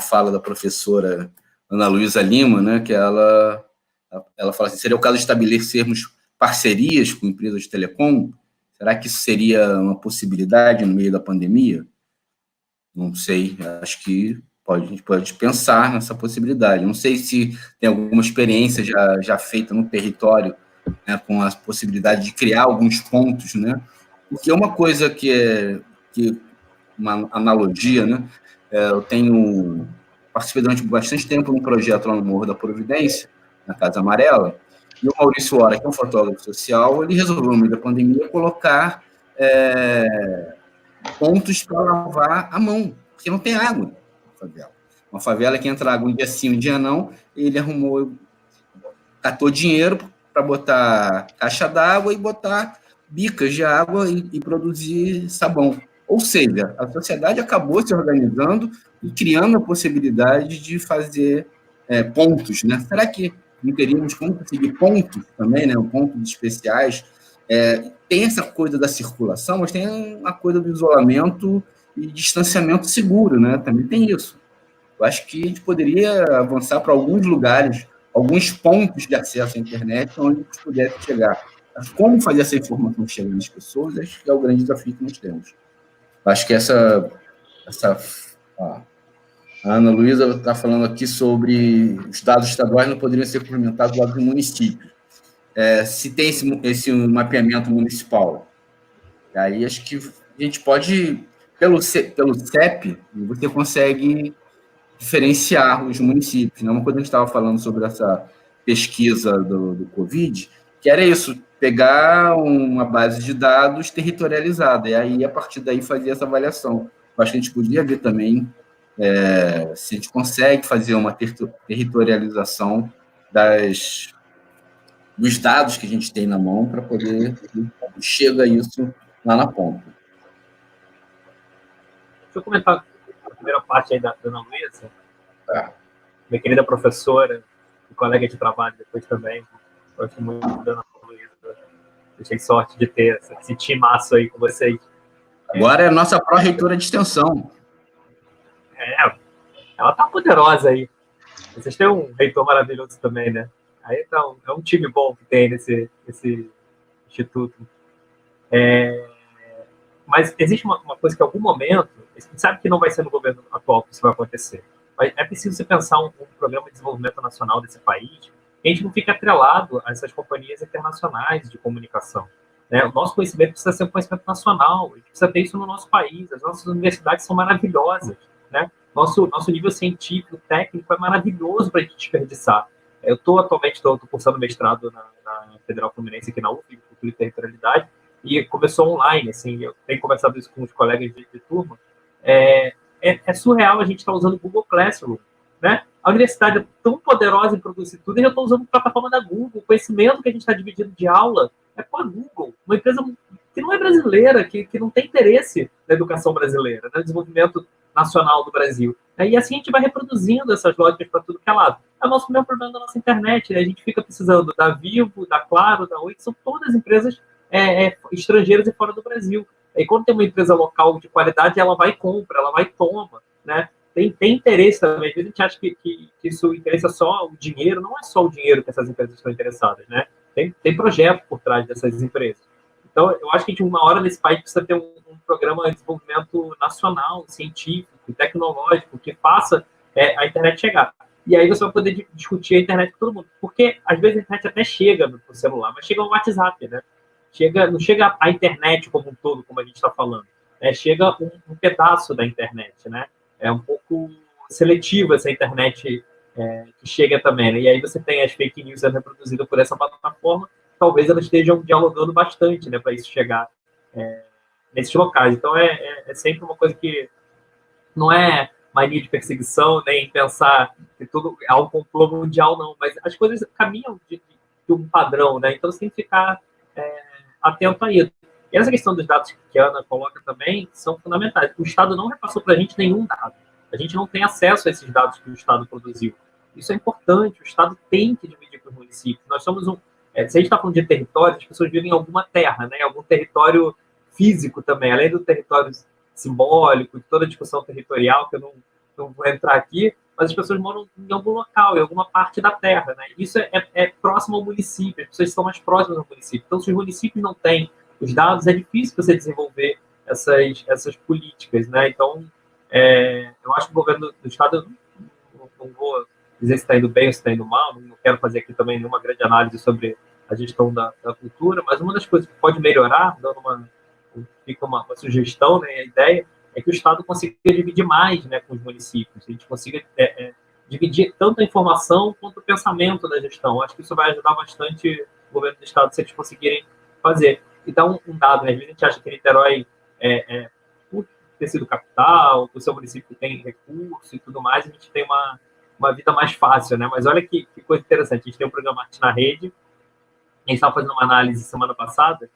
fala da professora Ana Luísa Lima, né, que ela fala assim, seria o caso de estabelecermos parcerias com empresas de telecom? Será que isso seria uma possibilidade no meio da pandemia? Não sei, acho que a gente pode pensar nessa possibilidade. Não sei se tem alguma experiência já feita no território, né, com a possibilidade de criar alguns pontos, né? Porque uma coisa que uma analogia, né? Eu participei durante bastante tempo num projeto lá no Morro da Providência, na Casa Amarela, e o Maurício Hora, que é um fotógrafo social, ele resolveu, no meio da pandemia, colocar pontos para lavar a mão, porque não tem água na favela. Uma favela que entra água um dia sim, um dia não, ele catou dinheiro para botar caixa d'água e botar bicas de água e produzir sabão. Ou seja, a sociedade acabou se organizando e criando a possibilidade de fazer pontos, né? Será que não teríamos como conseguir pontos também, né? Pontos especiais? Tem essa coisa da circulação, mas tem a coisa do isolamento e distanciamento seguro, né? Também tem isso. Eu acho que a gente poderia avançar para alguns lugares, alguns pontos de acesso à internet onde a gente pudesse chegar. Mas como fazer essa informação chegar nas pessoas, acho que é o grande desafio que nós temos. Eu acho que a Ana Luísa está falando aqui sobre os dados estaduais não poderiam ser complementados do lado do município. Se tem esse mapeamento municipal. E aí acho que a gente pode, pelo CEP, você consegue diferenciar os municípios. Né? Uma coisa que a gente estava falando sobre essa pesquisa do Covid, que era isso, pegar uma base de dados territorializada, e aí, a partir daí, fazer essa avaliação. Eu acho que a gente podia ver também se a gente consegue fazer uma territorialização dos dados que a gente tem na mão para poder chega isso lá na ponta. Deixa eu comentar a primeira parte aí da Ana Luísa. Minha querida professora e colega de trabalho depois também. Gosto muito da Ana Luísa. Tive sorte de ter esse timaço aí com vocês. Agora é a nossa pró-reitora de extensão. Ela tá poderosa aí. Vocês têm um reitor maravilhoso também, né? Aí então, é um time bom que tem nesse instituto. Mas existe uma coisa que, em algum momento, a gente sabe que não vai ser no governo atual que isso vai acontecer, mas é preciso você pensar um programa de desenvolvimento nacional desse país, que a gente não fique atrelado a essas companhias internacionais de comunicação. Né? O nosso conhecimento precisa ser um conhecimento nacional, a gente precisa ter isso no nosso país, as nossas universidades são maravilhosas, né? Nosso nível científico, técnico é maravilhoso para a gente desperdiçar. Eu atualmente estou cursando mestrado na Federal Fluminense, aqui na UF, Cultura e Territorialidade, e começou online, assim, eu tenho conversado isso com os colegas de turma. É surreal a gente estar usando o Google Classroom, né? A universidade é tão poderosa em produzir tudo, e eu estou usando a plataforma da Google. O conhecimento que a gente está dividindo de aula é com a Google, uma empresa que não é brasileira, que não tem interesse na educação brasileira, no desenvolvimento nacional do Brasil. E assim a gente vai reproduzindo essas lógicas para tudo que é lado. É o nosso mesmo problema da nossa internet, né? A gente fica precisando da Vivo, da Claro, da Oi, que são todas empresas estrangeiras e fora do Brasil. E quando tem uma empresa local de qualidade, ela vai e compra, ela vai e toma, né? tem interesse também. Às vezes a gente acha que isso interessa só o dinheiro, não é só o dinheiro que essas empresas estão interessadas, né? Tem projeto por trás dessas empresas. Então, eu acho que de uma hora nesse país precisa ter um programa de desenvolvimento nacional, científico, tecnológico, que faça a internet chegar. E aí você vai poder discutir a internet com todo mundo. Porque, às vezes, a internet até chega no celular, mas chega no WhatsApp, né? Não chega a internet como um todo, como a gente está falando. Chega um pedaço da internet, né? É um pouco seletiva essa internet que chega também, né? E aí você tem as fake news sendo reproduzidas por essa plataforma, talvez elas estejam dialogando bastante, né, para isso chegar nesses locais. Então, é sempre uma coisa que não é mania de perseguição, nem pensar que tudo é um complô mundial, não, mas as coisas caminham de um padrão, né? Então, você tem que ficar atento a isso. E essa questão dos dados que a Ana coloca também são fundamentais. O Estado não repassou para a gente nenhum dado. A gente não tem acesso a esses dados que o Estado produziu. Isso é importante. O Estado tem que dividir com os municípios. Nós somos se a gente está falando de território, as pessoas vivem em alguma terra, né? Algum território físico também, além do território simbólico, de toda a discussão territorial, que eu não vou entrar aqui, mas as pessoas moram em algum local, em alguma parte da terra, né? Isso é próximo ao município, as pessoas estão mais próximas ao município. Então, se os municípios não têm os dados, é difícil você desenvolver essas políticas, né? Então, eu acho que o governo do Estado, não vou dizer se está indo bem ou se está indo mal, não quero fazer aqui também nenhuma grande análise sobre a gestão da cultura, mas uma das coisas que pode melhorar, dando uma sugestão, né, a ideia é que o Estado consiga dividir mais, né, com os municípios, a gente consiga dividir tanto a informação quanto o pensamento da gestão. Acho que isso vai ajudar bastante o governo do Estado se eles conseguirem fazer. Então, um dado, né, às vezes a gente acha que Niterói por ter sido capital, por ser um município que tem recurso e tudo mais, a gente tem uma vida mais fácil, né? Mas olha que coisa interessante, a gente tem um programa Arte na Rede, a gente estava fazendo uma análise semana passada,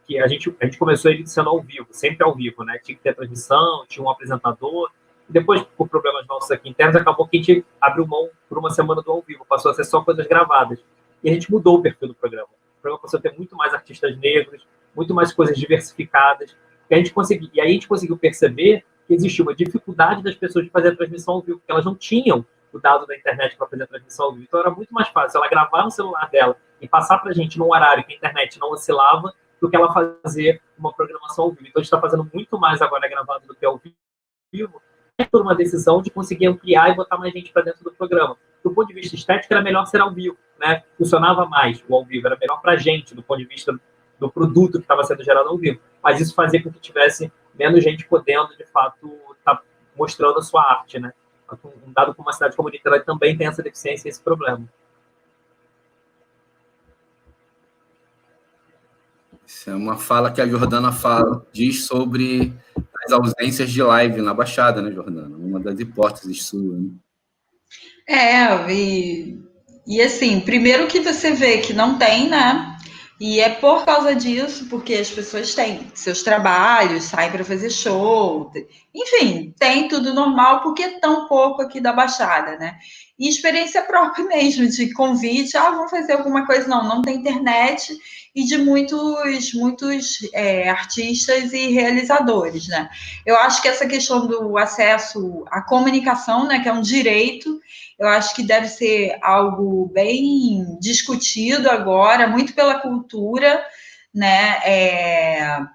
que a gente começou ele sendo ao vivo, sempre ao vivo, né? Tinha que ter transmissão, tinha um apresentador, e depois, por problemas nossos aqui internos, acabou que a gente abriu mão por uma semana do ao vivo, passou a ser só coisas gravadas. E a gente mudou o perfil do programa. O programa passou a ter muito mais artistas negros, muito mais coisas diversificadas, e aí a gente conseguiu perceber que existia uma dificuldade das pessoas de fazer a transmissão ao vivo, porque elas não tinham o dado da internet para fazer a transmissão ao vivo. Então era muito mais fácil ela gravar no celular dela e passar para a gente num horário que a internet não oscilava, do que ela fazer uma programação ao vivo. Então a gente está fazendo muito mais agora gravado do que ao vivo. É por uma decisão de conseguir ampliar e botar mais gente para dentro do programa. Do ponto de vista estético, era melhor ser ao vivo, né? Funcionava mais o ao vivo, era melhor para a gente, do ponto de vista do produto que estava sendo gerado ao vivo. Mas isso fazia com que tivesse menos gente podendo, de fato, estar mostrando a sua arte, né? Um dado como uma cidade como Niterói também tem essa deficiência e esse problema. Isso é uma fala que a Jordana diz sobre as ausências de live na Baixada, né, Jordana? Uma das hipóteses sua, né? E assim, primeiro que você vê que não tem, né? E é por causa disso, porque as pessoas têm seus trabalhos, saem para fazer show, enfim, tem tudo normal, porque é tão pouco aqui da Baixada, né? E experiência própria mesmo, de convite, vamos fazer alguma coisa, não tem internet, e de muitos artistas e realizadores, né? Eu acho que essa questão do acesso à comunicação, né, que é um direito, eu acho que deve ser algo bem discutido agora, muito pela cultura, né?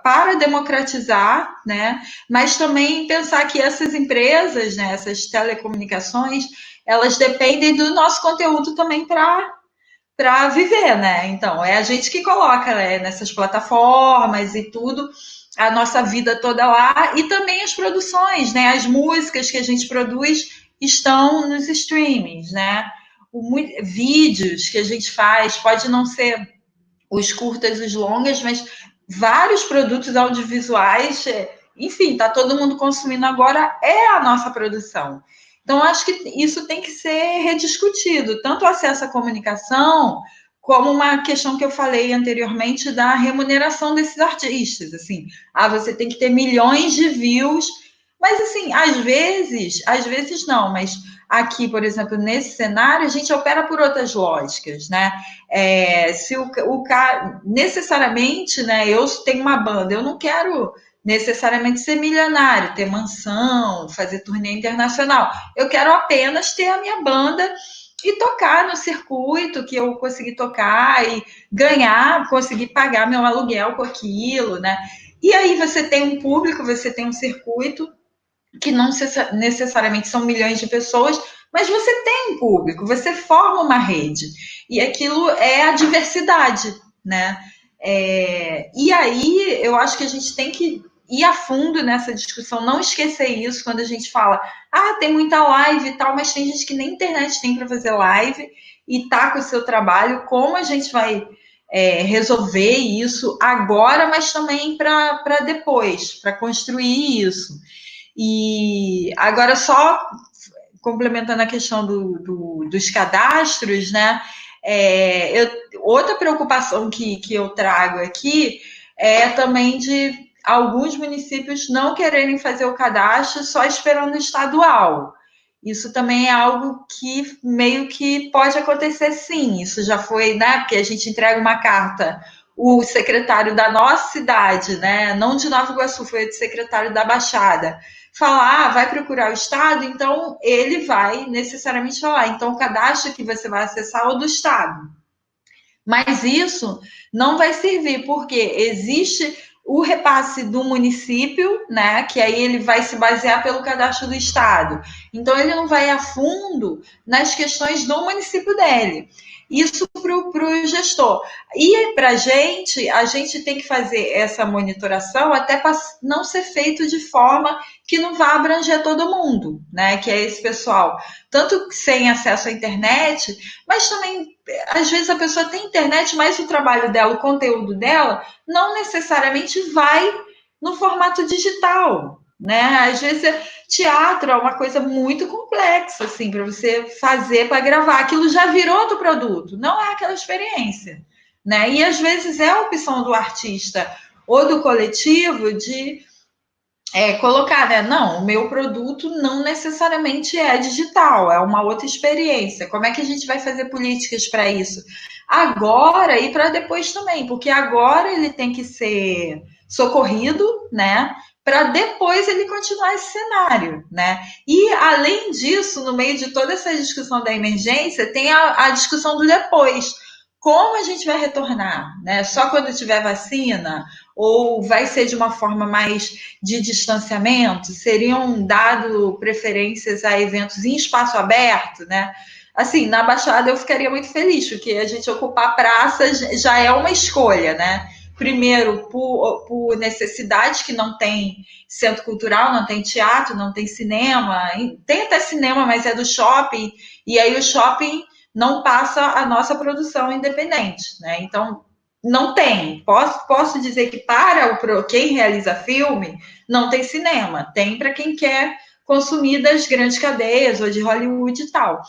Para democratizar, né? Mas também pensar que essas empresas, né, essas telecomunicações, elas dependem do nosso conteúdo também para viver, né? Então, é a gente que coloca, né, nessas plataformas e tudo, a nossa vida toda lá, e também as produções, né? As músicas que a gente produz estão nos streamings, né? Vídeos que a gente faz, pode não ser os curtas, os longas, mas vários produtos audiovisuais, enfim, tá todo mundo consumindo agora, é a nossa produção. Então, acho que isso tem que ser rediscutido, tanto o acesso à comunicação, como uma questão que eu falei anteriormente da remuneração desses artistas, assim, você tem que ter milhões de views, mas assim, às vezes não, mas aqui, por exemplo, nesse cenário, a gente opera por outras lógicas, né? Se o cara, necessariamente, né, eu tenho uma banda, eu não quero necessariamente ser milionário, ter mansão, fazer turnê internacional. Eu quero apenas ter a minha banda e tocar no circuito que eu consegui tocar e ganhar, conseguir pagar meu aluguel com aquilo, né? E aí você tem um público, você tem um circuito que não necessariamente são milhões de pessoas, mas você tem um público, você forma uma rede. E aquilo é a diversidade, né? E aí eu acho que a gente tem que ir a fundo nessa discussão, não esquecer isso quando a gente fala, tem muita live e tal, mas tem gente que nem internet tem para fazer live e tá com o seu trabalho, como a gente vai resolver isso agora, mas também para depois, para construir isso. E agora, só complementando a questão dos cadastros, né? Outra preocupação que eu trago aqui é também de alguns municípios não quererem fazer o cadastro só esperando o estadual. Isso também é algo que meio que pode acontecer, sim. Isso já foi, né? Porque a gente entrega uma carta, o secretário da nossa cidade, né? Não de Nova Iguaçu, foi o secretário da Baixada, falar, vai procurar o estado, então ele vai necessariamente falar, então o cadastro que você vai acessar é o do estado. Mas isso não vai servir, porque existe o repasse do município, né, que aí ele vai se basear pelo cadastro do estado. Então ele não vai a fundo nas questões do município dele. Isso para o gestor. E para a gente tem que fazer essa monitoração até para não ser feito de forma que não vá abranger todo mundo, né? Que é esse pessoal, tanto sem acesso à internet, mas também, às vezes, a pessoa tem internet, mas o trabalho dela, o conteúdo dela, não necessariamente vai no formato digital, né? Às vezes, teatro é uma coisa muito complexa, assim, para você fazer, para gravar. Aquilo já virou outro produto, não é aquela experiência, né? E, às vezes, é a opção do artista ou do coletivo de colocar, né? Não, o meu produto não necessariamente é digital, é uma outra experiência. Como é que a gente vai fazer políticas para isso? Agora e para depois também, porque agora ele tem que ser socorrido, né? Para depois ele continuar esse cenário, né? E além disso, no meio de toda essa discussão da emergência, tem a discussão do depois. Como a gente vai retornar, né? Só quando tiver vacina? Ou vai ser de uma forma mais de distanciamento? Seriam dado preferências a eventos em espaço aberto, né? Assim, na Baixada eu ficaria muito feliz, porque a gente ocupar praças já é uma escolha, né? Primeiro, por necessidade, que não tem centro cultural, não tem teatro, não tem cinema. Tem até cinema, mas é do shopping. E aí o shopping não passa a nossa produção independente, né? Então, não tem. Posso dizer que para quem realiza filme, não tem cinema. Tem para quem quer consumir das grandes cadeias ou de Hollywood e tal.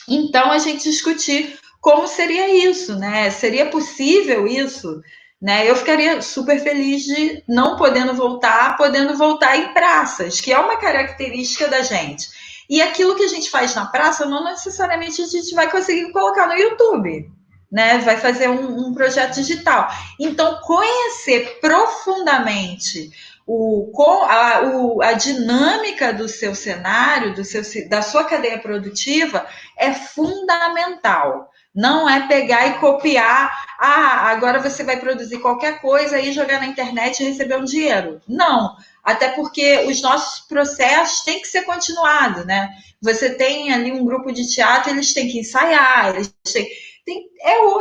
Então, a gente discutir como seria isso, né? Seria possível isso? Né? Eu ficaria super feliz de não podendo voltar em praças, que é uma característica da gente. E aquilo que a gente faz na praça, não necessariamente a gente vai conseguir colocar no YouTube, né? Vai fazer um projeto digital. Então, conhecer profundamente a dinâmica do seu cenário, da sua cadeia produtiva, é fundamental. Não é pegar e copiar, agora você vai produzir qualquer coisa e jogar na internet e receber um dinheiro. Não, até porque os nossos processos têm que ser continuados, né? Você tem ali um grupo de teatro, eles têm que ensaiar,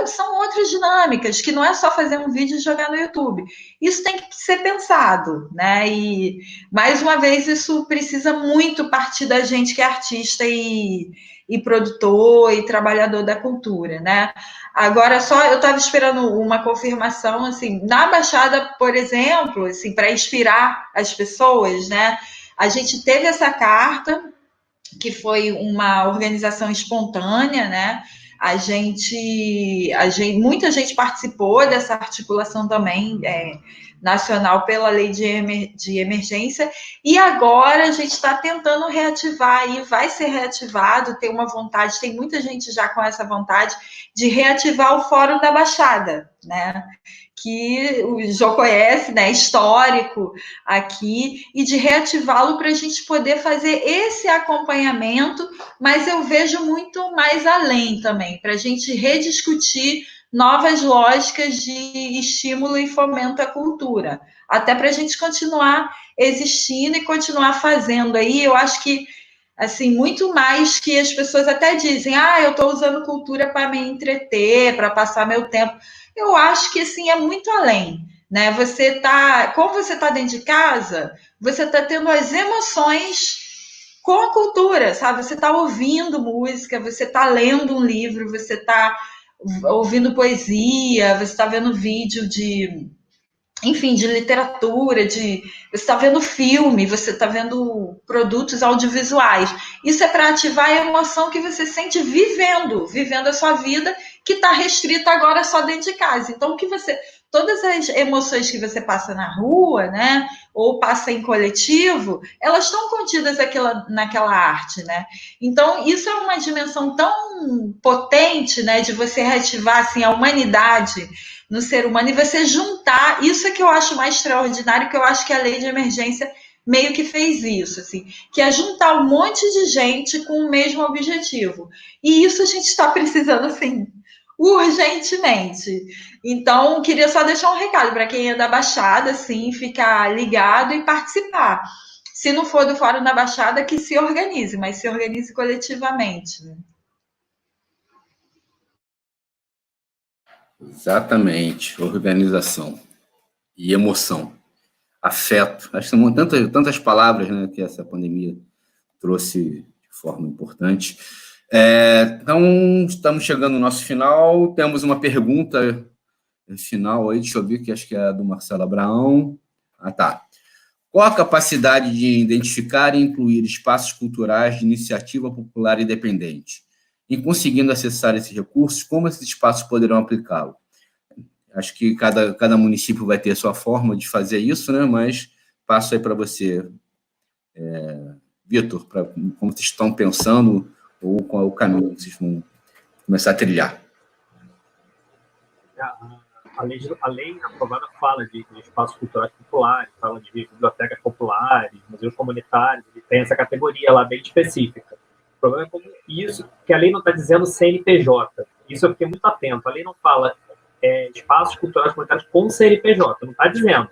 são outras dinâmicas, que não é só fazer um vídeo e jogar no YouTube. Isso tem que ser pensado, né? E, mais uma vez, isso precisa muito partir da gente que é artista e produtor e trabalhador da cultura, né? Agora, eu estava esperando uma confirmação, assim, na Baixada, por exemplo, assim, para inspirar as pessoas, né? A gente teve essa carta, que foi uma organização espontânea, né? Muita gente participou dessa articulação também nacional pela lei de emergência, e agora a gente está tentando reativar, e vai ser reativado, tem muita gente já com essa vontade de reativar o Fórum da Baixada, né? que o Jô conhece, né, histórico aqui, e de reativá-lo para a gente poder fazer esse acompanhamento, mas eu vejo muito mais além também, para a gente rediscutir novas lógicas de estímulo e fomento à cultura, até para a gente continuar existindo e continuar fazendo aí. Eu acho que assim, muito mais que as pessoas até dizem, eu estou usando cultura para me entreter, para passar meu tempo. Eu acho que assim é muito além, né? Como você tá dentro de casa, você está tendo as emoções com a cultura, sabe? Você está ouvindo música, você está lendo um livro, você está ouvindo poesia, você está vendo vídeo enfim, de literatura, você está vendo filme, você está vendo produtos audiovisuais. Isso é para ativar a emoção que você sente vivendo a sua vida, que está restrita agora só dentro de casa. Então, todas as emoções que você passa na rua, né, ou passa em coletivo, elas estão contidas naquela arte, né? Então, isso é uma dimensão tão potente, né, de você reativar assim a humanidade no ser humano e você juntar, isso é que eu acho mais extraordinário, que eu acho que a lei de emergência meio que fez isso, assim, que é juntar um monte de gente com o mesmo objetivo. E isso a gente está precisando, assim, urgentemente. Então, queria só deixar um recado para quem é da Baixada, assim, ficar ligado e participar. Se não for do Fórum da Baixada, que se organize, mas se organize coletivamente, né? Exatamente, organização e emoção, afeto. Acho que são tantas palavras, né, que essa pandemia trouxe de forma importante. Então, estamos chegando no nosso final. Temos uma pergunta final aí, deixa eu ver, que acho que é a do Marcelo Abraão. Tá. Qual a capacidade de identificar e incluir espaços culturais de iniciativa popular independente? E conseguindo acessar esses recursos, como esses espaços poderão aplicá-lo? Acho que cada município vai ter a sua forma de fazer isso, né? Mas passo aí para você, Vitor, como vocês estão pensando ou qual é o caminho que vocês vão começar a trilhar. A lei aprovada fala de espaços culturais populares, fala de bibliotecas populares, museus comunitários, ele tem essa categoria lá bem específica. O problema é como isso, que a lei não está dizendo CNPJ. Isso eu fiquei muito atento. A lei não fala espaços culturais comunitários com CNPJ, não está dizendo.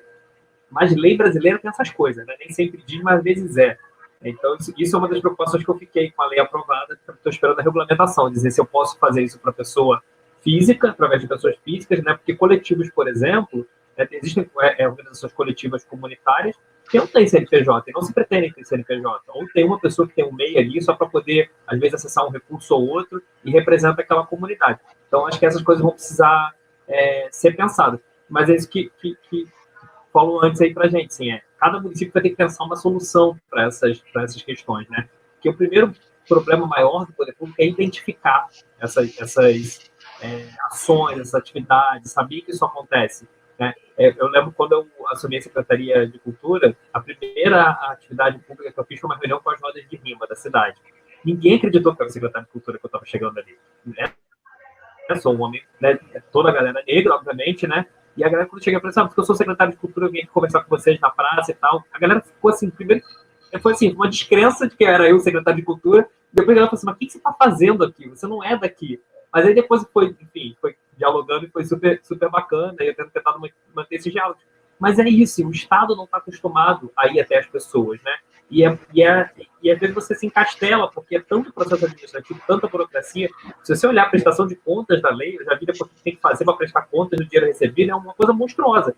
Mas lei brasileira tem essas coisas, né? Nem sempre diz, mas às vezes é. Então, isso é uma das preocupações que eu fiquei com a lei aprovada, estou esperando a regulamentação, dizer se eu posso fazer isso para pessoa física, através de pessoas físicas, né? Porque coletivos, por exemplo, existem organizações coletivas comunitárias que não têm CNPJ e não se pretendem ter CNPJ. Ou tem uma pessoa que tem um MEI ali só para poder, às vezes, acessar um recurso ou outro e representa aquela comunidade. Então, acho que essas coisas vão precisar ser pensadas. Mas é isso que falou antes aí para a gente, sim, cada município vai ter que pensar uma solução para essas questões, né? Porque o primeiro problema maior do poder público é identificar essas ações, essas atividades, saber que isso acontece, né? Eu lembro quando eu assumi a Secretaria de Cultura, a primeira atividade pública que eu fiz foi uma reunião com as rodas de rima da cidade. Ninguém acreditou que era o secretário de Cultura que eu estava chegando ali, né? Eu sou um homem, né? Toda a galera negra, obviamente, né? E a galera, quando chega, falou assim, porque eu sou secretário de Cultura, eu vim aqui conversar com vocês na praça e tal. A galera ficou assim, primeiro, foi assim, uma descrença de que era eu o secretário de Cultura. Depois ela falou assim, mas o que você está fazendo aqui? Você não é daqui. Mas aí depois foi dialogando e foi super, super bacana, e eu tenho tentado manter esse diálogo. Mas é isso, o Estado não está acostumado a ir até as pessoas, né? E às vezes você se encastela, porque é tanto processo administrativo, tanta burocracia. Se você olhar a prestação de contas da lei, eu já vi depois que tem que fazer para prestar contas do dinheiro recebido, é uma coisa monstruosa.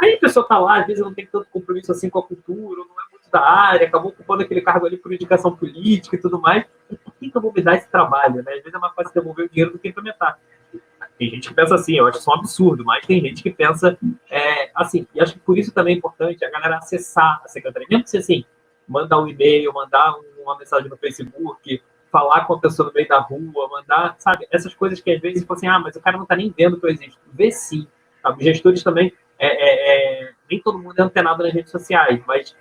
Aí a pessoa está lá, às vezes não tem tanto compromisso assim com a cultura, não é muito da área, acabou ocupando aquele cargo ali por indicação política e tudo mais. E por que eu vou me dar esse trabalho, né? Às vezes é mais fácil devolver o dinheiro do que implementar. Tem gente que pensa assim, eu acho isso um absurdo, mas tem gente que pensa assim. E acho que por isso também é importante a galera acessar a secretaria, mesmo que seja assim, mandar um e-mail, mandar uma mensagem no Facebook, falar com a pessoa no meio da rua, mandar, sabe, essas coisas que às vezes ficam assim, mas o cara não está nem vendo que eu existo. Vê sim. Sabe? Os gestores também, nem todo mundo é antenado nas redes sociais, mas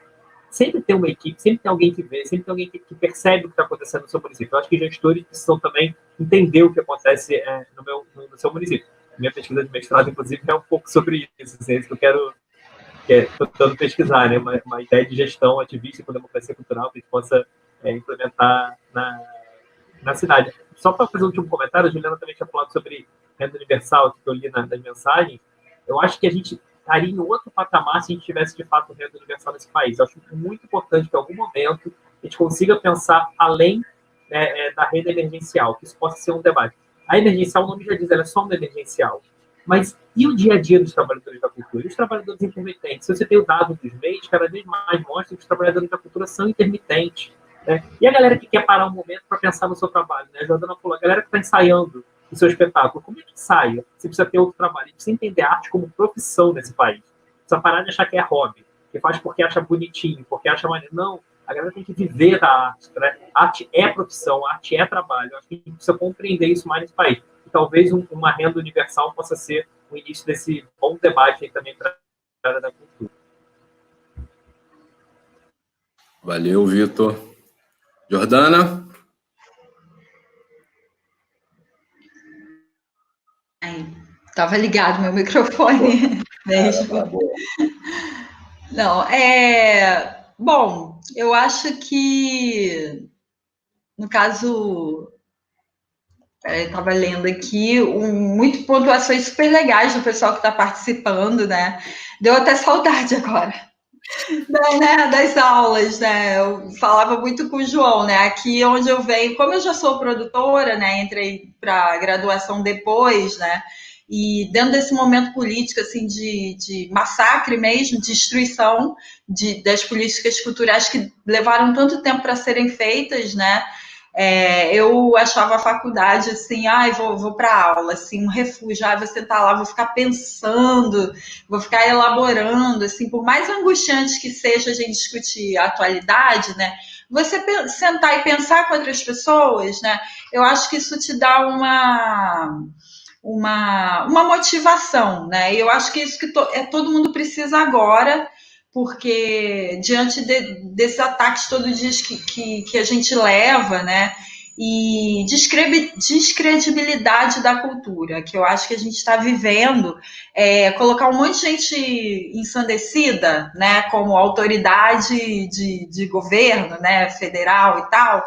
sempre tem uma equipe, sempre tem alguém que vê, sempre tem alguém que percebe o que está acontecendo no seu município. Eu acho que gestores precisam também entender o que acontece no seu município. minha pesquisa de mestrado, inclusive, é um pouco sobre isso, assim, é isso que eu quero, estou tentando pesquisar, né? Uma ideia de gestão ativista com democracia cultural que a gente possa implementar na cidade. Só para fazer um último comentário, a Juliana também tinha falado sobre renda universal, que eu li nas mensagens. Eu acho que a gente estaria em outro patamar se a gente tivesse, de fato, renda universal nesse país. Eu acho muito importante que, em algum momento, a gente consiga pensar além da renda emergencial, que isso possa ser um debate. A emergencial, o nome já diz, ela é só uma emergencial. Mas e o dia a dia dos trabalhadores da cultura? E os trabalhadores intermitentes? Se você tem o dado dos meios, cada vez mais mostra que os trabalhadores da cultura são intermitentes. Né? E a galera que quer parar um momento para pensar no seu trabalho, né? A Jordana falou, a galera que está ensaiando o seu espetáculo, como é que ensaia? Você precisa ter outro trabalho, você precisa entender a arte como profissão nesse país. Precisa parar de achar que é hobby, que faz porque acha bonitinho, porque acha maneiro. Não, a galera tem que viver da arte. Né? Arte é profissão, arte é trabalho. Acho que a gente precisa compreender isso mais nesse país. E talvez uma renda universal possa ser o início desse bom debate aí também para a área da cultura. Valeu, Vitor. Jordana? Estava ligado meu microfone mesmo. Não, bom, eu acho que, no caso, estava lendo aqui, muito pontuações super legais do pessoal que está participando, né? Deu até saudade agora. Das aulas, né? Eu falava muito com o João, né? Aqui onde eu venho, como eu já sou produtora, né? Entrei para graduação depois, né? E dentro desse momento político, assim, de massacre mesmo, de destruição das políticas culturais que levaram tanto tempo para serem feitas, né? Eu achava a faculdade assim, vou para aula, assim, um refúgio, vou sentar lá, vou ficar pensando, vou ficar elaborando, assim, por mais angustiante que seja a gente discutir a atualidade, né? Você sentar e pensar com outras pessoas, né? Eu acho que isso te dá uma motivação, né? E eu acho que isso que todo mundo precisa agora, porque diante desses ataques todos os dias que a gente leva, né? E descredibilidade da cultura, que eu acho que a gente está vivendo, colocar um monte de gente ensandecida, né? Como autoridade de governo, né? Federal e tal.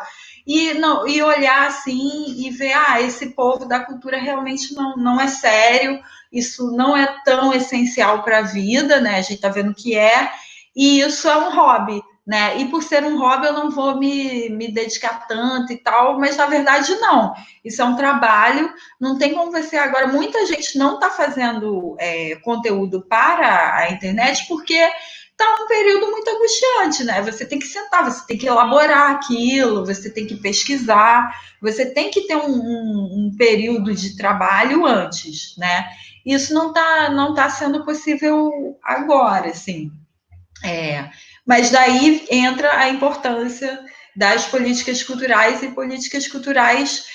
E olhar assim e ver, esse povo da cultura realmente não é sério, isso não é tão essencial para a vida, né? A gente está vendo que e isso é um hobby, né? E por ser um hobby eu não vou me dedicar tanto e tal, mas na verdade não. Isso é um trabalho, não tem como você agora. Muita gente não está fazendo conteúdo para a internet porque tá um período muito angustiante, né? Você tem que sentar, você tem que elaborar aquilo, você tem que pesquisar, você tem que ter um período de trabalho antes, né? Isso não tá sendo possível agora, assim. Mas daí entra a importância das políticas culturais e políticas culturais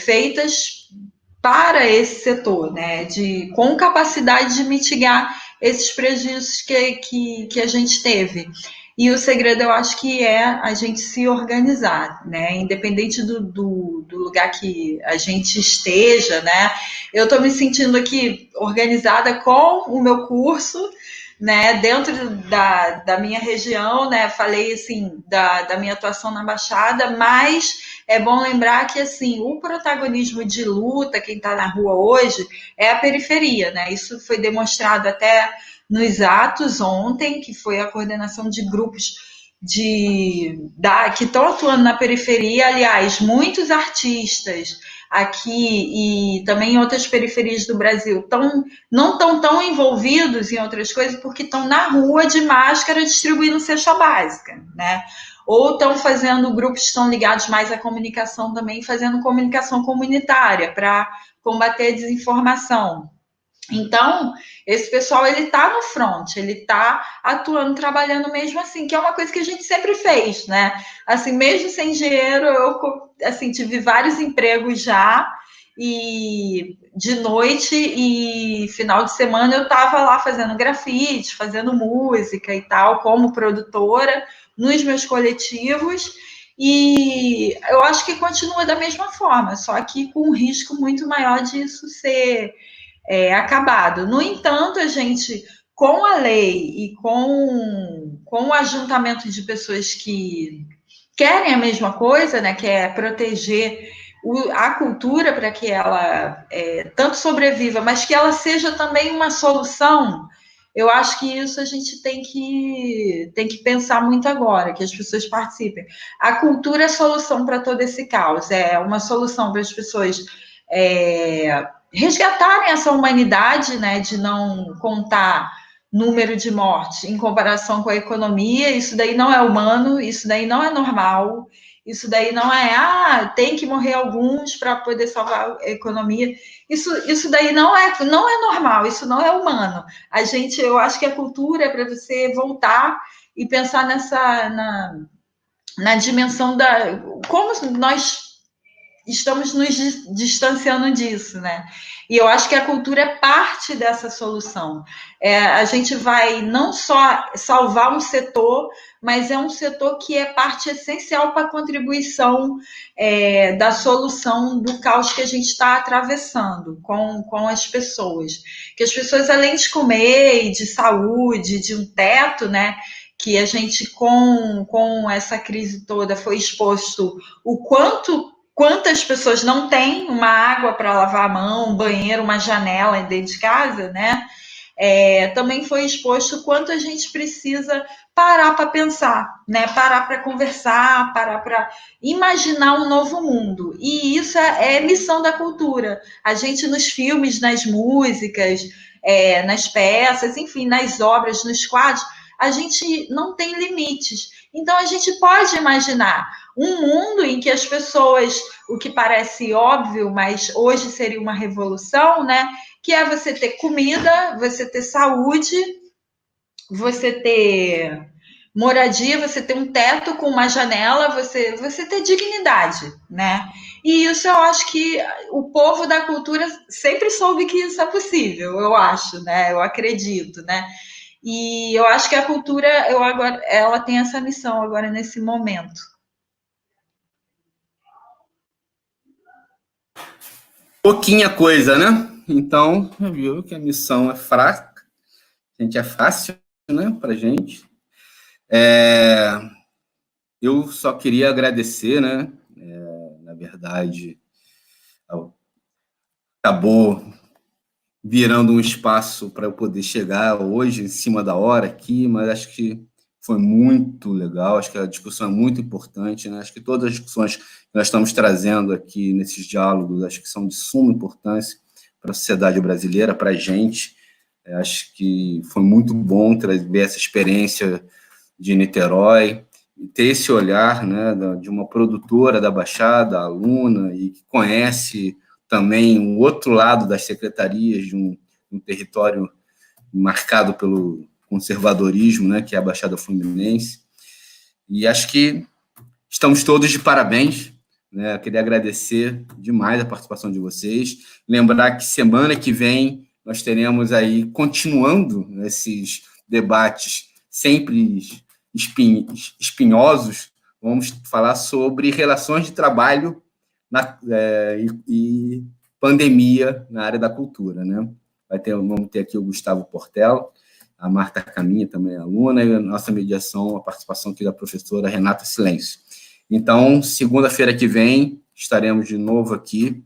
feitas para esse setor, né? Com capacidade de mitigar esses prejuízos que a gente teve. E o segredo, eu acho que é a gente se organizar, né? Independente do lugar que a gente esteja, né? Eu estou me sentindo aqui organizada com o meu curso, né, dentro da minha região, né, falei assim da minha atuação na Baixada, mas é bom lembrar que assim o protagonismo de luta, quem está na rua hoje, é a periferia, né? Isso foi demonstrado até nos atos ontem, que foi a coordenação de grupos que estão atuando na periferia. Aliás, muitos artistas aqui e também em outras periferias do Brasil não estão tão envolvidos em outras coisas porque estão na rua de máscara distribuindo cesta básica, né? Ou estão fazendo grupos que estão ligados mais à comunicação também, fazendo comunicação comunitária para combater a desinformação. Então, esse pessoal, ele está no front, ele está atuando, trabalhando mesmo assim, que é uma coisa que a gente sempre fez, né? Assim, mesmo sem dinheiro, eu assim, tive vários empregos já, e de noite e final de semana eu estava lá fazendo grafite, fazendo música e tal, como produtora, nos meus coletivos, e eu acho que continua da mesma forma, só que com um risco muito maior disso ser acabado. No entanto, a gente, com a lei e com o ajuntamento de pessoas que querem a mesma coisa, né, que é proteger a cultura para que ela tanto sobreviva, mas que ela seja também uma solução. Eu acho que isso a gente tem que pensar muito agora, que as pessoas participem. A cultura é solução para todo esse caos, é uma solução para as pessoas resgatarem essa humanidade, né, de não contar número de mortes em comparação com a economia. Isso daí não é humano, isso daí não é normal, isso daí não é, tem que morrer alguns para poder salvar a economia. Isso daí não é normal, isso não é humano. Eu acho que a cultura é para você voltar e pensar na dimensão da como nós estamos nos distanciando disso, né? E eu acho que a cultura é parte dessa solução. A gente vai não só salvar um setor, mas é um setor que é parte essencial para a contribuição da solução do caos que a gente está atravessando com as pessoas. Que as pessoas, além de comer e de saúde, de um teto, né? Que a gente, com essa crise toda, foi exposto quantas pessoas não têm uma água para lavar a mão, um banheiro, uma janela dentro de casa, né? Também foi exposto o quanto a gente precisa parar para pensar, né? Parar para conversar, parar para imaginar um novo mundo. E isso é missão da cultura. A gente nos filmes, nas músicas, nas peças, enfim, nas obras, nos quadros, a gente não tem limites. Então a gente pode imaginar um mundo em que as pessoas, o que parece óbvio, mas hoje seria uma revolução, né? Que é você ter comida, você ter saúde, você ter moradia, você ter um teto com uma janela, você ter dignidade, né? E isso eu acho que o povo da cultura sempre soube que isso é possível, eu acho, né? Eu acredito, né? E eu acho que a cultura, ela tem essa missão agora nesse momento. Pouquinha coisa, né? Então, viu que a missão é fraca, a gente é fácil, né, pra gente. Eu só queria agradecer, né? Na verdade, acabou virando um espaço para eu poder chegar hoje em cima da hora aqui, mas acho que foi muito legal, acho que a discussão é muito importante, né? Acho que todas as discussões que nós estamos trazendo aqui nesses diálogos, acho que são de suma importância para a sociedade brasileira, para a gente. Acho que foi muito bom trazer essa experiência de Niterói, ter esse olhar, né, de uma produtora da Baixada, aluna, e que conhece também um outro lado das secretarias de um território marcado pelo conservadorismo, né, que é a Baixada Fluminense. E acho que estamos todos de parabéns, né? Eu queria agradecer demais a participação de vocês. Lembrar que semana que vem nós teremos aí, continuando esses debates sempre espinhosos, vamos falar sobre relações de trabalho e pandemia na área da cultura, né? Vamos ter aqui o Gustavo Portela, a Marta Caminha, também aluna, e a nossa mediação, a participação aqui da professora Renata Silêncio. Então, segunda-feira que vem, estaremos de novo aqui,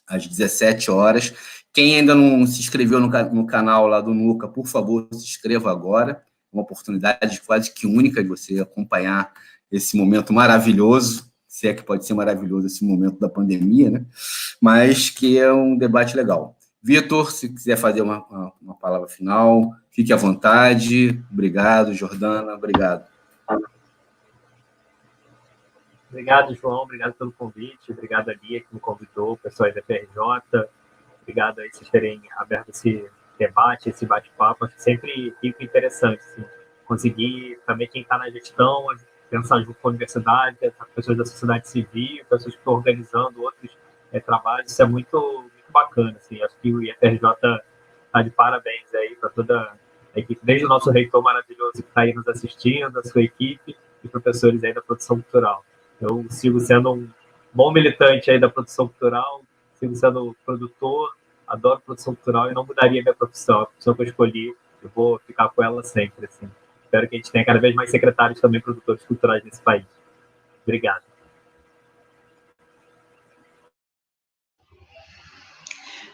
às 17 horas. Quem ainda não se inscreveu no canal lá do Nuca, por favor, se inscreva agora. Uma oportunidade quase que única de você acompanhar esse momento maravilhoso, se é que pode ser maravilhoso esse momento da pandemia, né? Mas que é um debate legal. Vitor, se quiser fazer uma palavra final, fique à vontade. Obrigado, Jordana, obrigado. Obrigado, João, obrigado pelo convite, obrigado a Lia que me convidou, o pessoal da FRJ, obrigado a vocês terem aberto esse debate, esse bate-papo, acho que sempre fica interessante, assim, conseguir também quem está na gestão, pensar junto com a universidade, pessoas da sociedade civil, pessoas que estão organizando outros trabalhos, isso é muito, muito bacana, assim, acho que o IFRJ está de parabéns aí para toda a equipe, desde o nosso reitor maravilhoso que está aí nos assistindo, a sua equipe e professores aí da produção cultural. Eu sigo sendo um bom militante aí da produção cultural, sigo sendo produtor, adoro produção cultural e não mudaria minha profissão. A profissão que eu escolhi, eu vou ficar com ela sempre, assim. Espero que a gente tenha cada vez mais secretários também produtores culturais nesse país. Obrigado.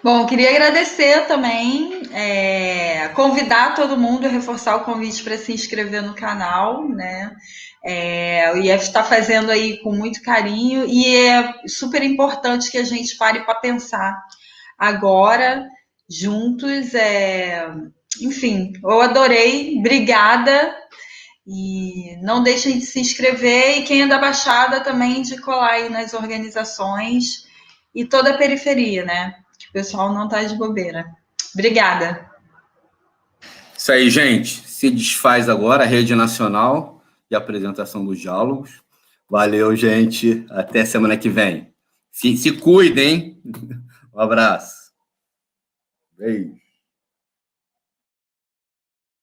Bom, queria agradecer também, convidar todo mundo a reforçar o convite para se inscrever no canal, né? O IF está fazendo aí com muito carinho e é super importante que a gente pare para pensar agora, juntos. Enfim, eu adorei, obrigada. E não deixem de se inscrever, e quem é da Baixada também de colar aí nas organizações e toda a periferia, né? Que o pessoal não tá de bobeira. Obrigada. Isso aí, gente. Se desfaz agora a Rede Nacional e a apresentação dos diálogos. Valeu, gente. Até semana que vem. Se cuidem. Um abraço. Beijo.